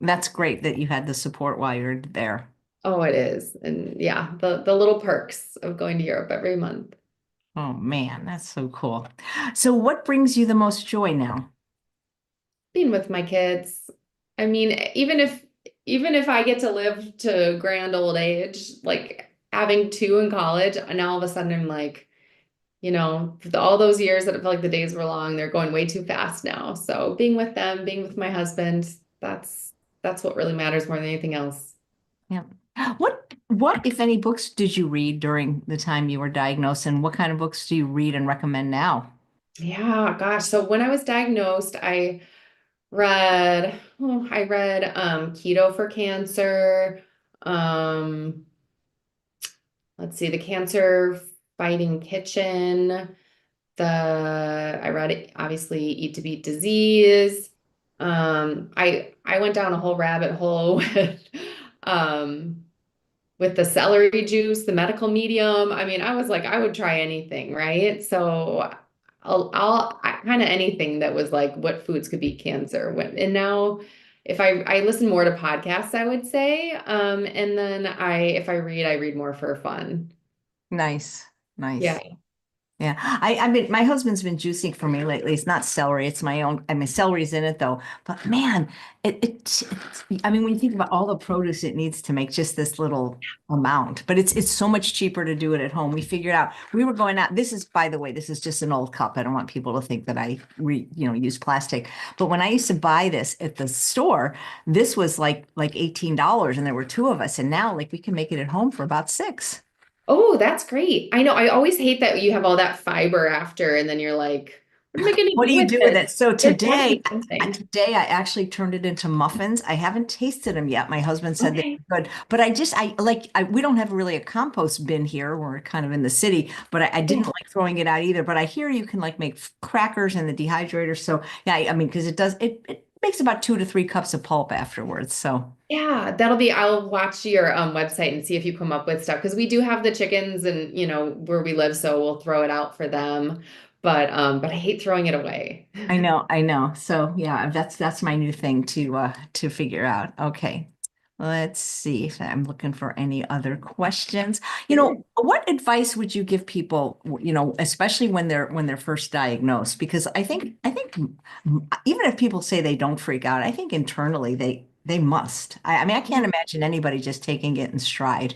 that's great that you had the support while you're there. Oh, it is. And yeah, the little perks of going to Europe every month. Oh man, that's so cool. So what brings you the most joy now? Being with my kids. I mean, even if I get to live to grand old age, like having two in college, and now all of a sudden I'm like, all those years that it felt like the days were long, they're going way too fast now. So being with them, being with my husband, that's what really matters more than anything else. Yeah. What, if any, books did you read during the time you were diagnosed, and what kind of books do you read and recommend now? Yeah, gosh. So when I was diagnosed, I read Keto for Cancer. Um, let's see, The Cancer Fighting Kitchen. I read it, obviously Eat to Beat Disease. I went down a whole rabbit hole um with the celery juice, the medical medium. I mean, I was like, I would try anything, right? So I kind of anything that was like what foods could beat cancer. And now if I listen more to podcasts, I would say. And then if I read more for fun. Nice, Yeah. nice. Yeah, I mean, my husband's been juicing for me lately. It's not celery; it's my own. I mean, celery's in it though. But man, I mean, when you think about all the produce it needs to make just this little amount, but it's so much cheaper to do it at home. We figured out we were going out. This is, by the way, this is just an old cup. I don't want people to think that use plastic. But when I used to buy this at the store, this was like $18, and there were two of us, and now like we can make it at home for about six. Oh, that's great. I know. I always hate that you have all that fiber after, and then you're like, what am I going to What do do you with do with this? it? So It has to be something. today I actually turned it into muffins. I haven't tasted them yet. My husband said they Okay. were good, but we don't have really a compost bin here. We're kind of in the city, but I Yeah. didn't like throwing it out either. But I hear you can like make crackers in the dehydrator. So yeah, I mean, because it makes about 2 to 3 cups of pulp afterwards. So Yeah, I'll watch your website and see if you come up with stuff because we do have the chickens and where we live, so we'll throw it out for them. But I hate throwing it away. I know, I know. So yeah, that's my new thing to figure out. Okay. Let's see if I'm looking for any other questions. Sure. What advice would you give people, especially when they're first diagnosed? Because I think even if people say they don't freak out, I think internally they must. I mean, I can't imagine anybody just taking it in stride.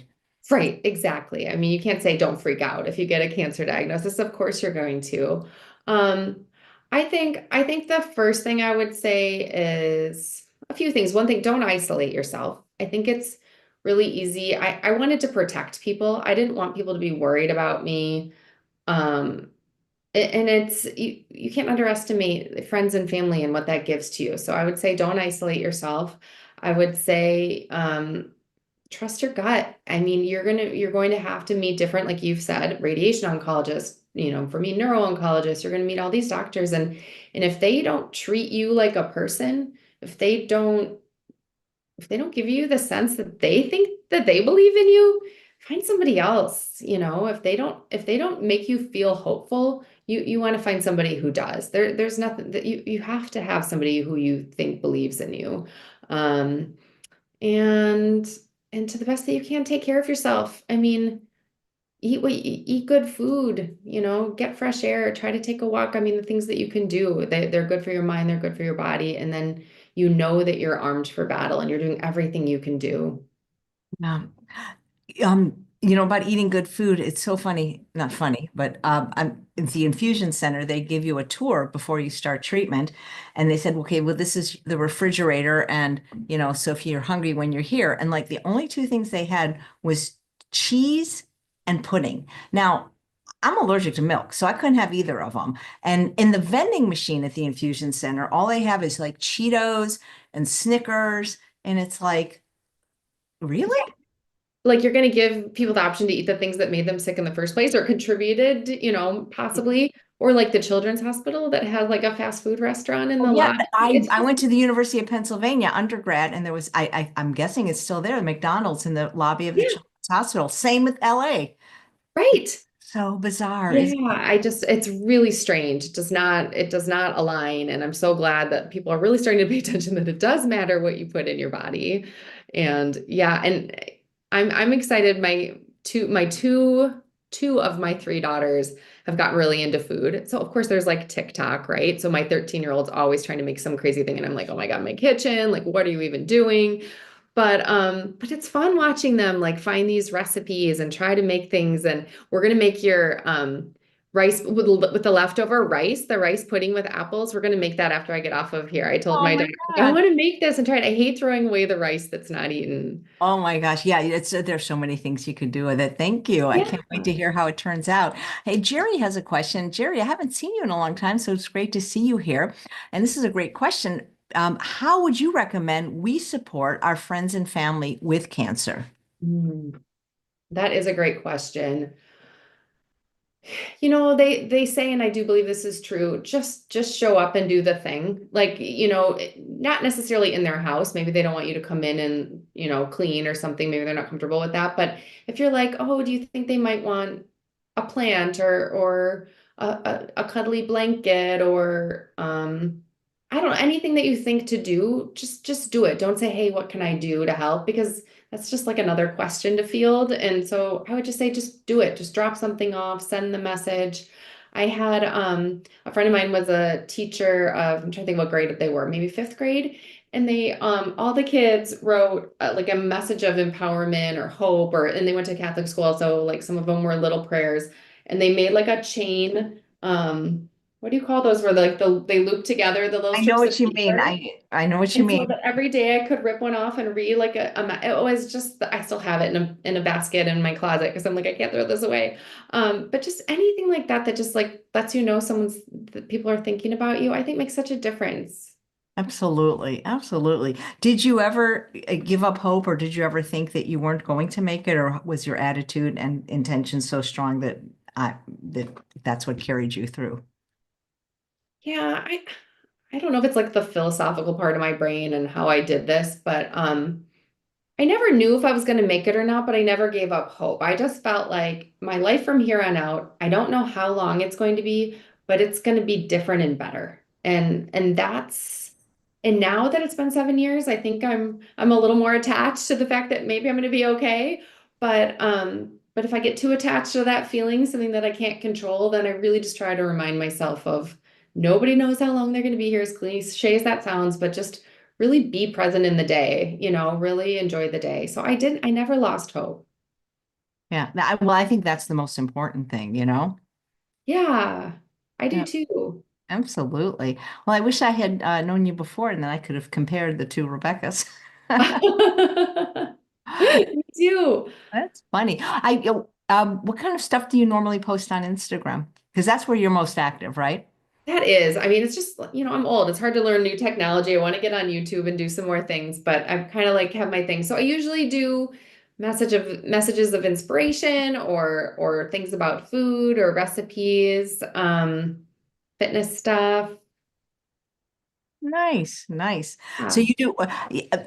Right, exactly. I mean, you can't say don't freak out if you get a cancer diagnosis. Of course you're going to. Um, I think the first thing I would say is a few things. One thing, don't isolate yourself. I think it's really easy. I wanted to protect people. I didn't want people to be worried about me. Um, and it's you can't underestimate friends and family and what that gives to you. So I would say don't isolate yourself. I would say trust your gut. I mean, you're going to have to meet different, like you've said, radiation oncologists, for me, neuro-oncologists, you're going to meet all these doctors. And if they don't treat you like a person, if they don't if they don't give you the sense that they think that they believe in you, find somebody else. If they don't make you feel hopeful, you want to find somebody who does. There's nothing that you have to have somebody who you think believes in you. Um, and and to the best that you can, take care of yourself. I mean, eat good food, get fresh air, try to take a walk. I mean, the things that you can do, they're good for your mind, they're good for your body, and then you know that you're armed for battle and you're doing everything you can do. Yeah. About eating good food, it's so funny, not funny, but I'm at the infusion center, they give you a tour before you start treatment. And they said, okay, well, this is the refrigerator. And, so if you're hungry when you're here, and like the only two things they had was cheese and pudding. Now, I'm allergic to milk, so I couldn't have either of them. And in the vending machine at the infusion center, all they have is like Cheetos and Snickers. And it's like, really? Like you're going to give people the option to eat the things that made them sick in the first place or contributed, possibly, or like the children's hospital that has like a fast food restaurant in Oh the yeah, lobby. I It's I just went to the University of Pennsylvania undergrad, and there was I'm guessing it's still there, the McDonald's in the lobby of the yeah, Children's Hospital. Same with LA. right. So bizarre. Is Yeah, it's really strange. It does not align. And I'm so glad that people are really starting to pay attention that it does matter what you put in your body. And yeah, and I'm excited. Two of my three daughters have gotten really into food. So of course there's like TikTok, right? So my 13-year-old's always trying to make some crazy thing. And I'm like, oh my God, my kitchen, like what are you even doing? But it's fun watching them like find these recipes and try to make things. And we're gonna make your rice with the leftover rice, the rice pudding with apples. We're gonna make that after I get off of here. I told oh my my daughter, I God. want to make this and try it. I hate throwing away the rice that's not eaten. Oh my gosh. Yeah, there's so many things you could do with it. Thank you. I Yeah. can't wait to hear how it turns out. Hey, Jerry has a question. Jerry, I haven't seen you in a long time, so it's great to see you here. And this is a great question. How would you recommend we support our friends and family with cancer? Mm, that is a great question. They say, and I do believe this is true, just show up and do the thing. Like, not necessarily in their house. Maybe they don't want you to come in and, clean or something. Maybe they're not comfortable with that. But if you're like, oh, do you think they might want a plant or a cuddly blanket or I don't know, anything that you think to do, just do it. Don't say, hey, what can I do to help? Because that's just like another question to field. And so I would just say, just do it. Just drop something off, send the message. I had a friend of mine was a teacher of, I'm trying to think what grade they were, maybe fifth grade. And they all the kids wrote like a message of empowerment or hope, and they went to Catholic school. So like some of them were little prayers. And they made like a chain. What do you call those where they loop together the little I know strips of what you mean. paper? I know what you And so mean. that every day I could rip one off and read like it was just, I still have it in a basket in my closet because I'm like, I can't throw this away. But just anything like that that just like lets you know that people are thinking about you, I think makes such a difference. Absolutely. Absolutely. Did you ever give up hope, or did you ever think that you weren't going to make it, or was your attitude and intention so strong that that's what carried you through? Yeah, I don't know if it's like the philosophical part of my brain and how I did this, but I never knew if I was going to make it or not, but I never gave up hope. I just felt like my life from here on out, I don't know how long it's going to be, but it's going to be different and better. And now that it's been 7 years, I think I'm a little more attached to the fact that maybe I'm going to be okay. But if I get too attached to that feeling, something that I can't control, then I really just try to remind myself of nobody knows how long they're going to be here, as cliche as that sounds, but just really be present in the day, really enjoy the day. So I never lost hope. Yeah. Well, I think that's the most important thing. Yeah, I do Yeah, too. absolutely. Well, I wish I had known you before, and then I could have compared the two Rebeccas. Me too. That's funny. What kind of stuff do you normally post on Instagram? Because that's where you're most active, right? That is, I mean, it's just, I'm old. It's hard to learn new technology. I want to get on YouTube and do some more things, but I kind of like have my thing. So I usually do messages of inspiration or things about food or recipes, fitness stuff. Nice, nice. So Yeah. you do,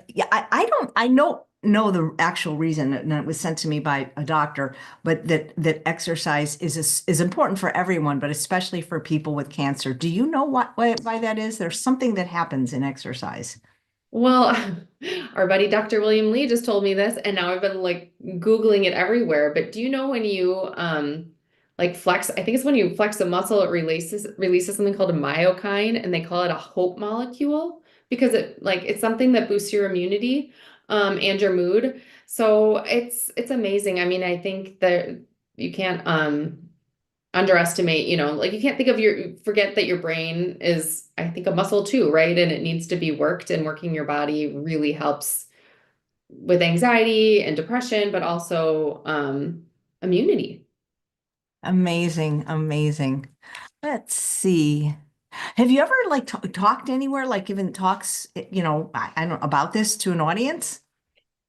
yeah, I don't, I know the actual reason, and it was sent to me by a doctor, but that exercise is important for everyone, but especially for people with cancer. Do you know why that is? There's something that happens in exercise. Well, our buddy Dr. William Lee just told me this, and now I've been like Googling it everywhere. But do you know when you like flex, I think it's when you flex a muscle, it releases something called a myokine, and they call it a hope molecule because it's something that boosts your immunity and your mood. So it's amazing. I mean, I think that you can't underestimate, like you can't forget that your brain is, I think, a muscle too, right? And it needs to be worked, and working your body really helps with anxiety and depression, but also immunity. Amazing, amazing. Let's see. Have you ever like talked anywhere, like given talks, I don't know, about this to an audience?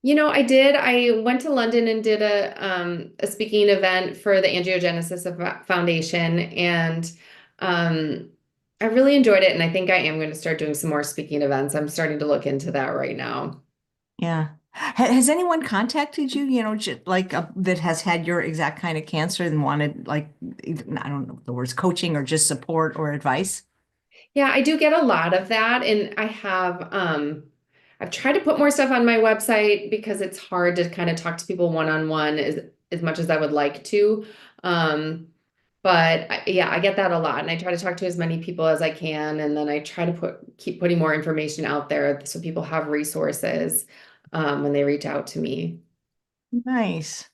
I did. I went to London and did a speaking event for the Foundation, and I really enjoyed it. And I think I am going to start doing some more speaking events. I'm starting to look into that right now. Yeah. Has anyone contacted you, like that has had your exact kind of cancer and wanted like, I don't know the words, coaching or just support or advice? Yeah, I do get a lot of that, and I've tried to put more stuff on my website because it's hard to kind of talk to people one-on-one as much as I would like to. Um, but yeah, I get that a lot, and I try to talk to as many people as I can, and then I try to keep putting more information out there so people have resources when they reach out to me. Nice.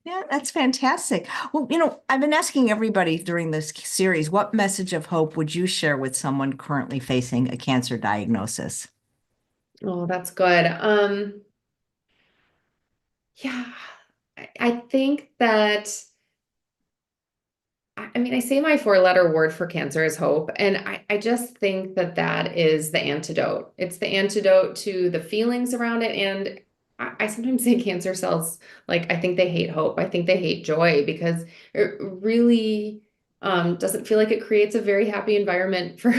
Yeah, that's fantastic. Well, I've been asking everybody during this series, what message of hope would you share with someone currently facing a cancer diagnosis? Oh, that's good. Yeah, I think that. I mean, I say my four-letter word for cancer is hope. And I just think that that is the antidote. It's the antidote to the feelings around it. And I sometimes say cancer cells, like, I think they hate hope. I think they hate joy because it really doesn't feel like it creates a very happy environment for,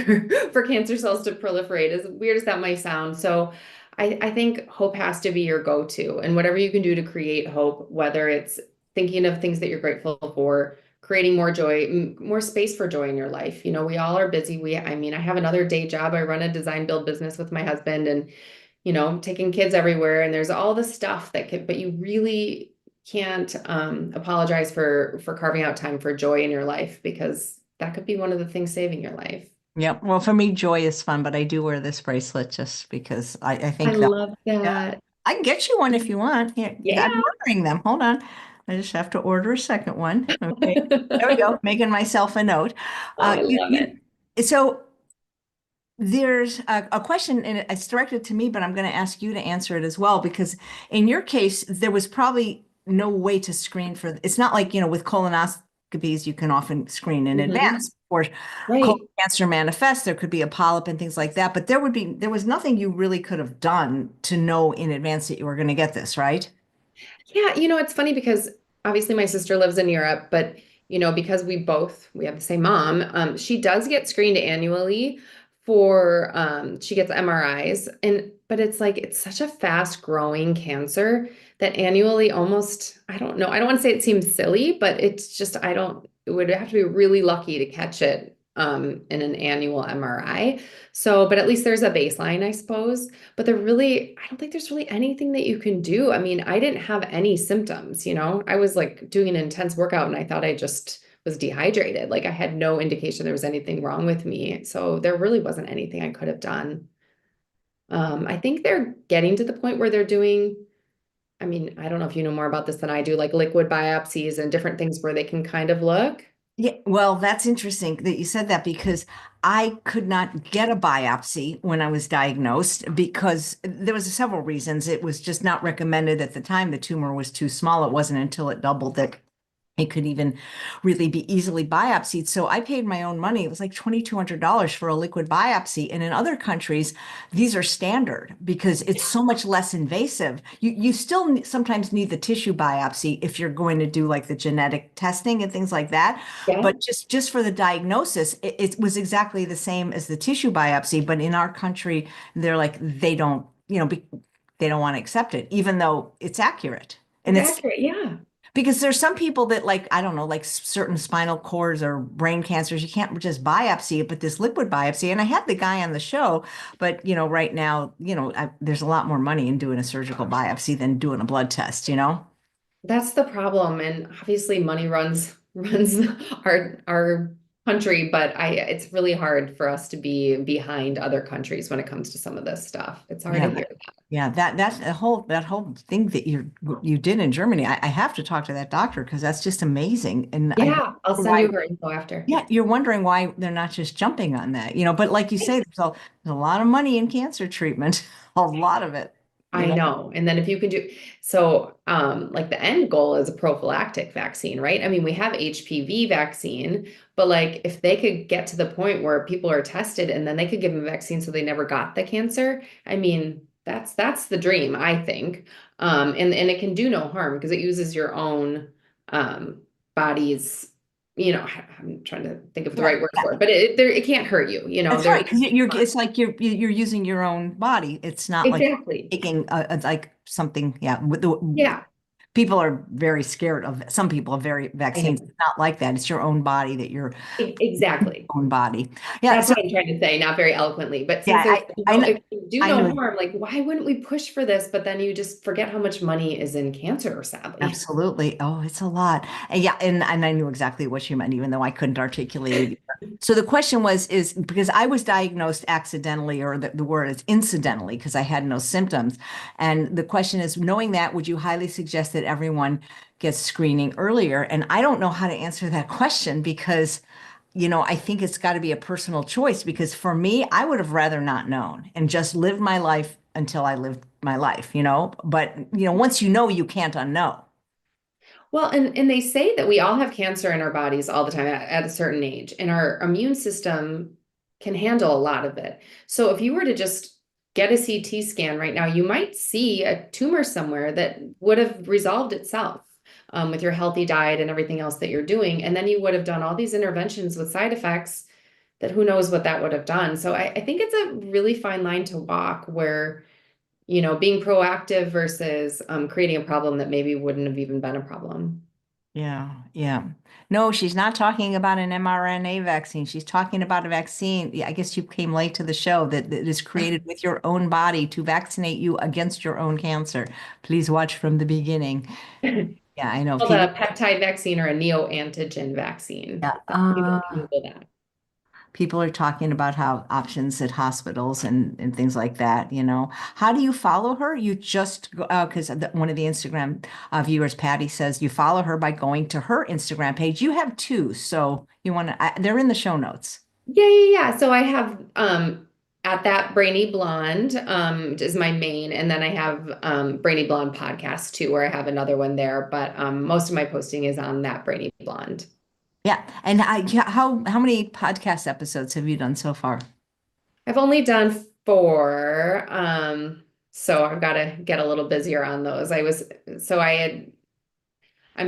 for cancer cells to proliferate, as weird as that might sound. So I think hope has to be your go-to. And whatever you can do to create hope, whether it's thinking of things that you're grateful for, creating more joy, more space for joy in your life. We all are busy. I mean, I have another day job. I run a design build business with my husband, and, taking kids everywhere. And there's all this stuff but you really can't apologize for carving out time for joy in your life, because that could be one of the things saving your life. Yeah, well, for me, joy is fun, but I do wear this bracelet just because I I think that, love yeah, that. I can get you one if you want. Here, Yeah. I'm ordering them. Hold on. I just have to order a second one. Okay. There we go. Making myself a note. Oh, I love it. So there's a question, and it's directed to me, but I'm going to ask you to answer it as well, because in your case, there was probably no way to screen for, it's not like, with colonoscopies, you can often screen in Mhm. advance. Or colon Right. cancer manifests, there could be a polyp and things like that, but there was nothing you really could have done to know in advance that you were going to get this, right? Yeah, it's funny because obviously my sister lives in Europe, but because we have the same mom, she does get screened annually for she gets MRIs, and but it's like it's such a fast growing cancer that annually, almost, I don't know, I don't want to say it seems silly, but it's just, I don't it would have to be really lucky to catch it in an annual MRI. So, but at least there's a baseline, I suppose. But I don't think there's really anything that you can do. I mean, I didn't have any symptoms, I was like doing an intense workout and I thought I just was dehydrated. Like I had no indication there was anything wrong with me. So there really wasn't anything I could have done. I think they're getting to the point where they're doing, I mean, I don't know if you know more about this than I do, like liquid biopsies and different things where they can kind of look. Yeah, well, that's interesting that you said that because I could not get a biopsy when I was diagnosed because there was several reasons. It was just not recommended at the time. The tumor was too small. It wasn't until it doubled that it could even really be easily biopsied. So I paid my own money. It was like $2,200 for a liquid biopsy. And in other countries, these are standard because it's so much less invasive. You still sometimes need the tissue biopsy if you're going to do like the genetic testing and things like that. Yeah, But just for the diagnosis, it was exactly the same as the tissue biopsy. But in our country, they're like, they don't, they don't want to accept it, even though it's accurate. And it's it's accurate. Yeah. because there's some people that like, I don't know, like certain spinal cords or brain cancers, you can't just biopsy it, but this liquid biopsy, and I had the guy on the show, but right now, there's a lot more money in doing a surgical biopsy than doing a blood test, you know? That's the problem. And obviously money runs our country, but it's really hard for us to be behind other countries when it comes to some of this stuff. It's hard to Yeah. hear. Yeah, that's that whole thing that you did in Germany. I have to talk to that doctor because that's just amazing. And I Yeah, I'll send why you her info after. yeah, you're wondering why they're not just jumping on that, but like you say, there's a lot of money in cancer treatment, a lot of it, you I know. know. And then if you can do so, like the end goal is a prophylactic vaccine, right? I mean, we have HPV vaccine, but like if they could get to the point where people are tested and then they could give them a vaccine so they never got the cancer, I mean, that's the dream, I think. And it can do no harm because it uses your own body's, I'm trying to think of the Yeah, right word yeah, for it, but it can't hurt you, that's there. right. Because it's like you're using your own body. It's not like Exactly. taking like something. Yeah, with the Yeah, people are very scared of. Some people are very I vaccines. know. It's not like that. It's your own body that you're Exactly. own body. Yeah. That's So what I'm trying to say, not very eloquently. But since yeah, there's I know. if you do I no know. harm, like why wouldn't we push for this? But then you just forget how much money is in cancer, sadly. Absolutely. Oh, it's a lot. And yeah, and I knew exactly what you meant, even though I couldn't articulate it either. So the question is because I was diagnosed accidentally, or the word is incidentally, because I had no symptoms. And the question is, knowing that, would you highly suggest that everyone gets screening earlier? And I don't know how to answer that question because I think it's got to be a personal choice because for me, I would have rather not known and just lived my life until I lived my life. But, once you can't unknow. Well, and they say that we all have cancer in our bodies all the time at a certain age, and our immune system can handle a lot of it. So if you were to just get a CT scan right now, you might see a tumor somewhere that would have resolved itself with your healthy diet and everything else that you're doing. And then you would have done all these interventions with side effects that who knows what that would have done. So I think it's a really fine line to walk where being proactive versus creating a problem that maybe wouldn't have even been a problem. Yeah, yeah. No, she's not talking about an mRNA vaccine. She's talking about a vaccine. Yeah, I guess you came late to the show that is created with your own body to vaccinate you against your own cancer. Please watch from the beginning. Yeah, I know. Called a peptide vaccine or a neoantigen vaccine. Yeah, You can Google that. people are talking about how options at hospitals and things like that. How do you follow her? You just because one of the Instagram viewers, Patty, says you follow her by going to her Instagram page. You have two, so you want to. They're in the show notes. Yeah. So I have at That Brainy Blonde is my main, and then I have Brainy Blonde Podcast too, where I have another one there. But most of my posting is on That Brainy Blonde. Yeah, and yeah, how many podcast episodes have you done so far? I've only done four, so I've got to get a little busier on those. I'm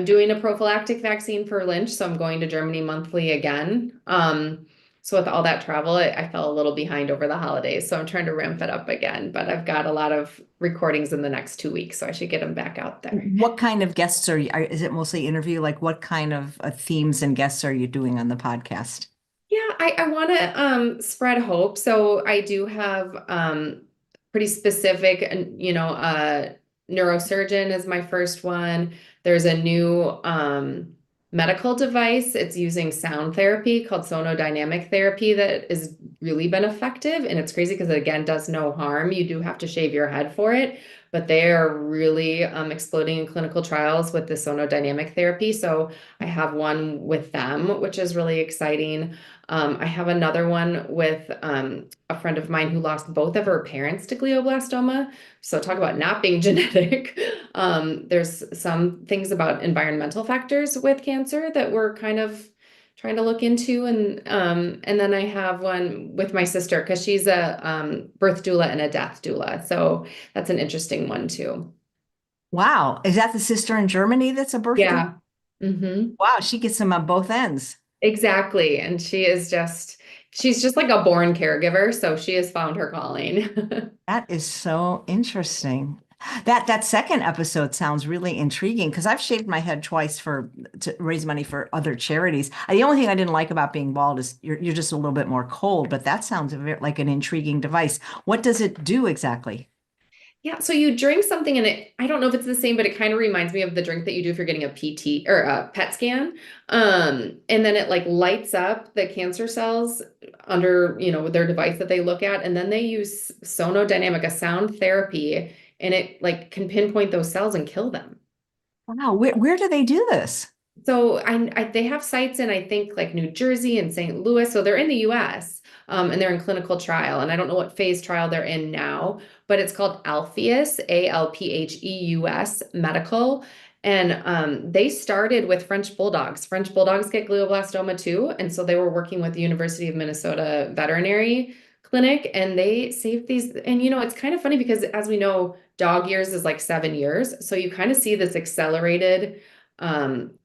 doing a prophylactic vaccine for Lynch, so I'm going to Germany monthly again. So with all that travel, I fell a little behind over the holidays, so I'm trying to ramp it up again. But I've got a lot of recordings in the next 2 weeks, so I should get them back out there. What kind of guests is it mostly interview? Like what kind of themes and guests are you doing on the podcast? Yeah, I want to spread hope. So I do have pretty specific, neurosurgeon is my first one. There's a new medical device. It's using sound therapy called sonodynamic therapy that is really been effective. And it's crazy because it again does no harm. You do have to shave your head for it, but they are really exploding in clinical trials with the sonodynamic therapy. So I have one with them, which is really exciting. I have another one with a friend of mine who lost both of her parents to glioblastoma. So talk about not being genetic. There's some things about environmental factors with cancer that we're kind of trying to look into, and then I have one with my sister because she's a birth doula and a death doula. So that's an interesting one too. Wow. Is that the sister in Germany that's a birth doula? Yeah. Hmm. Wow, she gets them on both ends. Exactly. And she's just like a born caregiver, so she has found her calling. That is so interesting. That second episode sounds really intriguing because I've shaved my head twice for to raise money for other charities. The only thing I didn't like about being bald is you're just a little bit more cold, but that sounds like an intriguing device. What does it do exactly? Yeah, so you drink something and I don't know if it's the same, but it kind of reminds me of the drink that you do if you're getting a PT or a PET scan. And then it like lights up the cancer cells under, with their device that they look at. And then they use sonodynamic, a sound therapy, and it like can pinpoint those cells and kill them. Wow, where do they do this? So they have sites in, I think, like New Jersey and St. Louis. So they're in the US, and they're in clinical trial. And I don't know what phase trial they're in now, but it's called Alpheus, Alpheus Medical. And they started with French Bulldogs. French Bulldogs get glioblastoma too. And so they were working with the University of Minnesota Veterinary Clinic, and they saved these. And it's kind of funny because as we know, dog years is like 7 years. So you kind of see this accelerated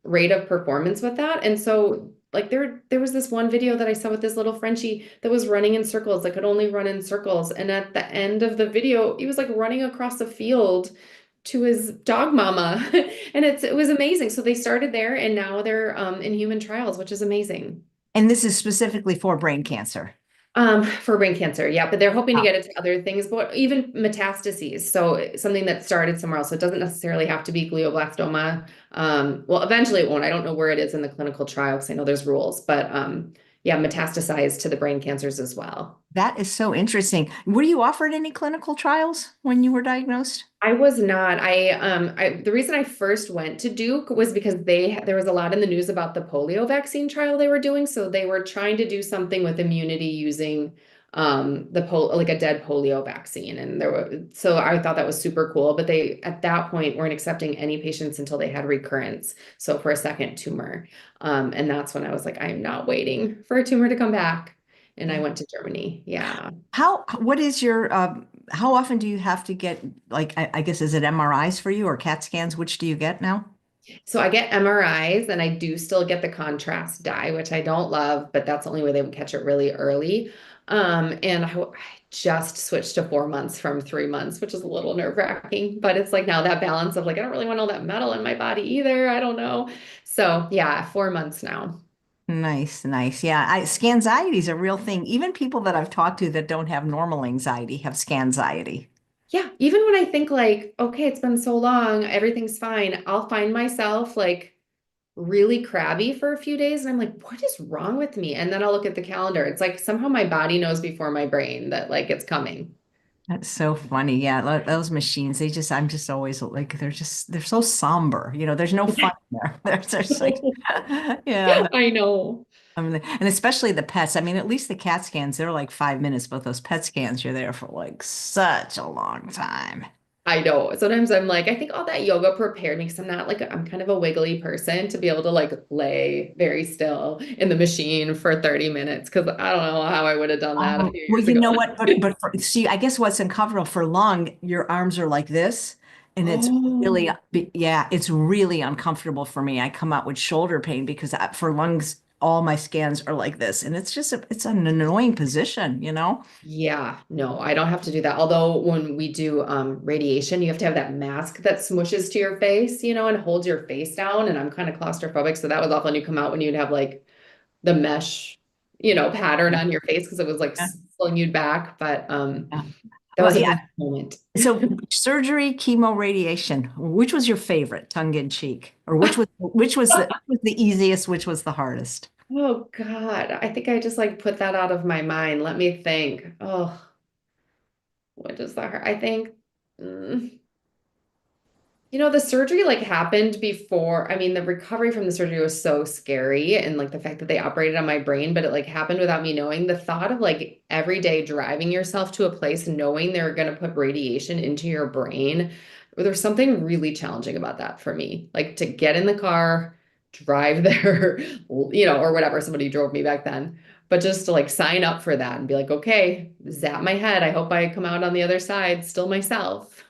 rate of performance with that. And so like there was this one video that I saw with this little Frenchie that was running in circles, that could only run in circles. And at the end of the video, he was like running across a field to his dog mama. And it was amazing. So they started there and now they're in human trials, which is amazing. And this is specifically for brain cancer. For brain cancer, yeah, but they're hoping to get it to other things, but even metastases. So something that started somewhere else. So it doesn't necessarily have to be glioblastoma. Well, eventually it won't. I don't know where it is in the clinical trial because I know there's rules, but yeah, metastasize to the brain cancers as well. That is so interesting. Were you offered any clinical trials when you were diagnosed? I was not. The reason I first went to Duke was because there was a lot in the news about the polio vaccine trial they were doing. So they were trying to do something with immunity using like a dead polio vaccine. And so I thought that was super cool. But they at that point weren't accepting any patients until they had recurrence. So for a second tumor. And that's when I was like, I'm not waiting for a tumor to come back. And I went to Germany. Yeah. What is your, how often do you have to get, like, I guess, is it MRIs for you or CAT scans? Which do you get now? So I get MRIs and I do still get the contrast dye, which I don't love, but that's the only way they would catch it really early. And I just switched to 4 months from 3 months, which is a little nerve-wracking, but it's like now that balance of like, I don't really want all that metal in my body either. I don't know. So yeah, 4 months now. Nice, nice. Yeah, scanxiety is a real thing. Even people that I've talked to that don't have normal anxiety have scanxiety. Yeah, even when I think like, okay, it's been so long, everything's fine, I'll find myself like really crabby for a few days and I'm like, what is wrong with me? And then I'll look at the calendar. It's like somehow my body knows before my brain that like it's coming. That's so funny. Yeah, those machines, I'm just always like, they're so somber. There's no fun there. There's like, yeah. I know. And especially the pets. I mean, at least the CAT scans, they're like 5 minutes, but those PET scans, you're there for like such a long time. I know. Sometimes I'm like, I think all that yoga prepared me because I'm kind of a wiggly person to be able to like lay very still in the machine for 30 minutes because I don't know how I would have done that a Oh, few well, years you ago. know what? See, I guess what's uncomfortable for lung, your arms are like this, and Oh, yeah, it's really uncomfortable for me. I come out with shoulder pain because for lungs, all my scans are like this, and it's an annoying position. yeah, no, I don't have to do that. Although when we do radiation, you have to have that mask that smushes to your face, and holds your face down. And I'm kind of claustrophobic, so that was awful. And you come out when you'd have like the mesh, pattern Yeah. on your face because it was like Yeah. slowing you back. But Yeah. that Well, was a yeah. brief moment. So surgery, chemo, radiation, which was your favorite, tongue in cheek, or which was the easiest, which was the hardest? Oh God, I think I just like put that out of my mind. Let me think. Oh, what does that hurt? I think. mm, the surgery like happened before. I mean, the recovery from the surgery was so scary and like the fact that they operated on my brain, but it like happened without me knowing. The thought of like every day driving yourself to a place knowing they're going to put radiation into your brain, there's something really challenging about that for me. Like to get in the car, drive there, or whatever, somebody drove me back then. But just to like sign up for that and be like, okay, zap my head. I hope I come out on the other side still myself.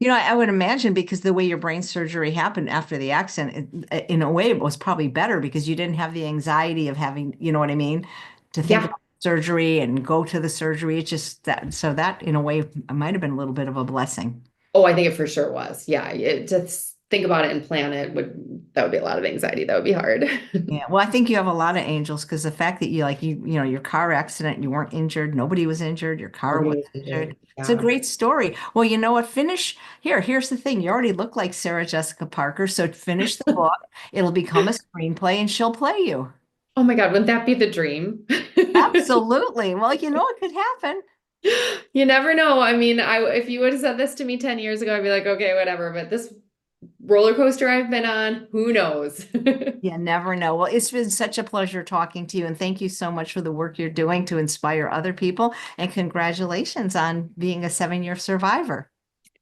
I would imagine because the way your brain surgery happened after the accident, in a way, it was probably better because you didn't have the anxiety of having, you know what I mean, to think Yeah. about surgery and go to the surgery. It's just that, so that in a way might have been a little bit of a blessing. Oh, I think it for sure was. Yeah, think about it and plan it that would be a lot of anxiety. That would be hard. Yeah, well, I think you have a lot of angels because the fact that your car accident, you weren't injured, nobody was injured, your car Nobody was was injured. injured. It's a Yeah. great story. Well, you know what? Here's the thing. You already look like Sarah Jessica Parker, so finish the book. It'll become a screenplay and she'll play you. Oh my God, wouldn't that be the dream? Absolutely. Well, it could happen. You never know. I mean, if you would have said this to me 10 years ago, I'd be like, okay, whatever. But this roller coaster I've been on, who knows? You never know. Well, it's been such a pleasure talking to you, and thank you so much for the work you're doing to inspire other people. And congratulations on being a 7-year survivor.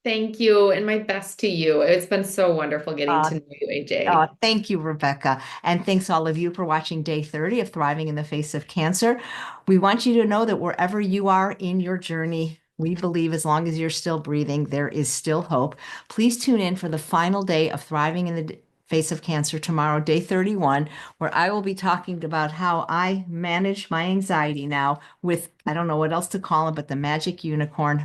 Thank you, and my best to you. It's been so wonderful getting Uh, to know you, Oh, AJ. thank you, Rebecca. And thanks all of you for watching day 30 of Thriving in the Face of Cancer. We want you to know that wherever you are in your journey, we believe as long as you're still breathing, there is still hope. Please tune in for the final day of Thriving in the Face of Cancer tomorrow, day 31, where I will be talking about how I manage my anxiety now with, I don't know what else to call it, but the magic unicorn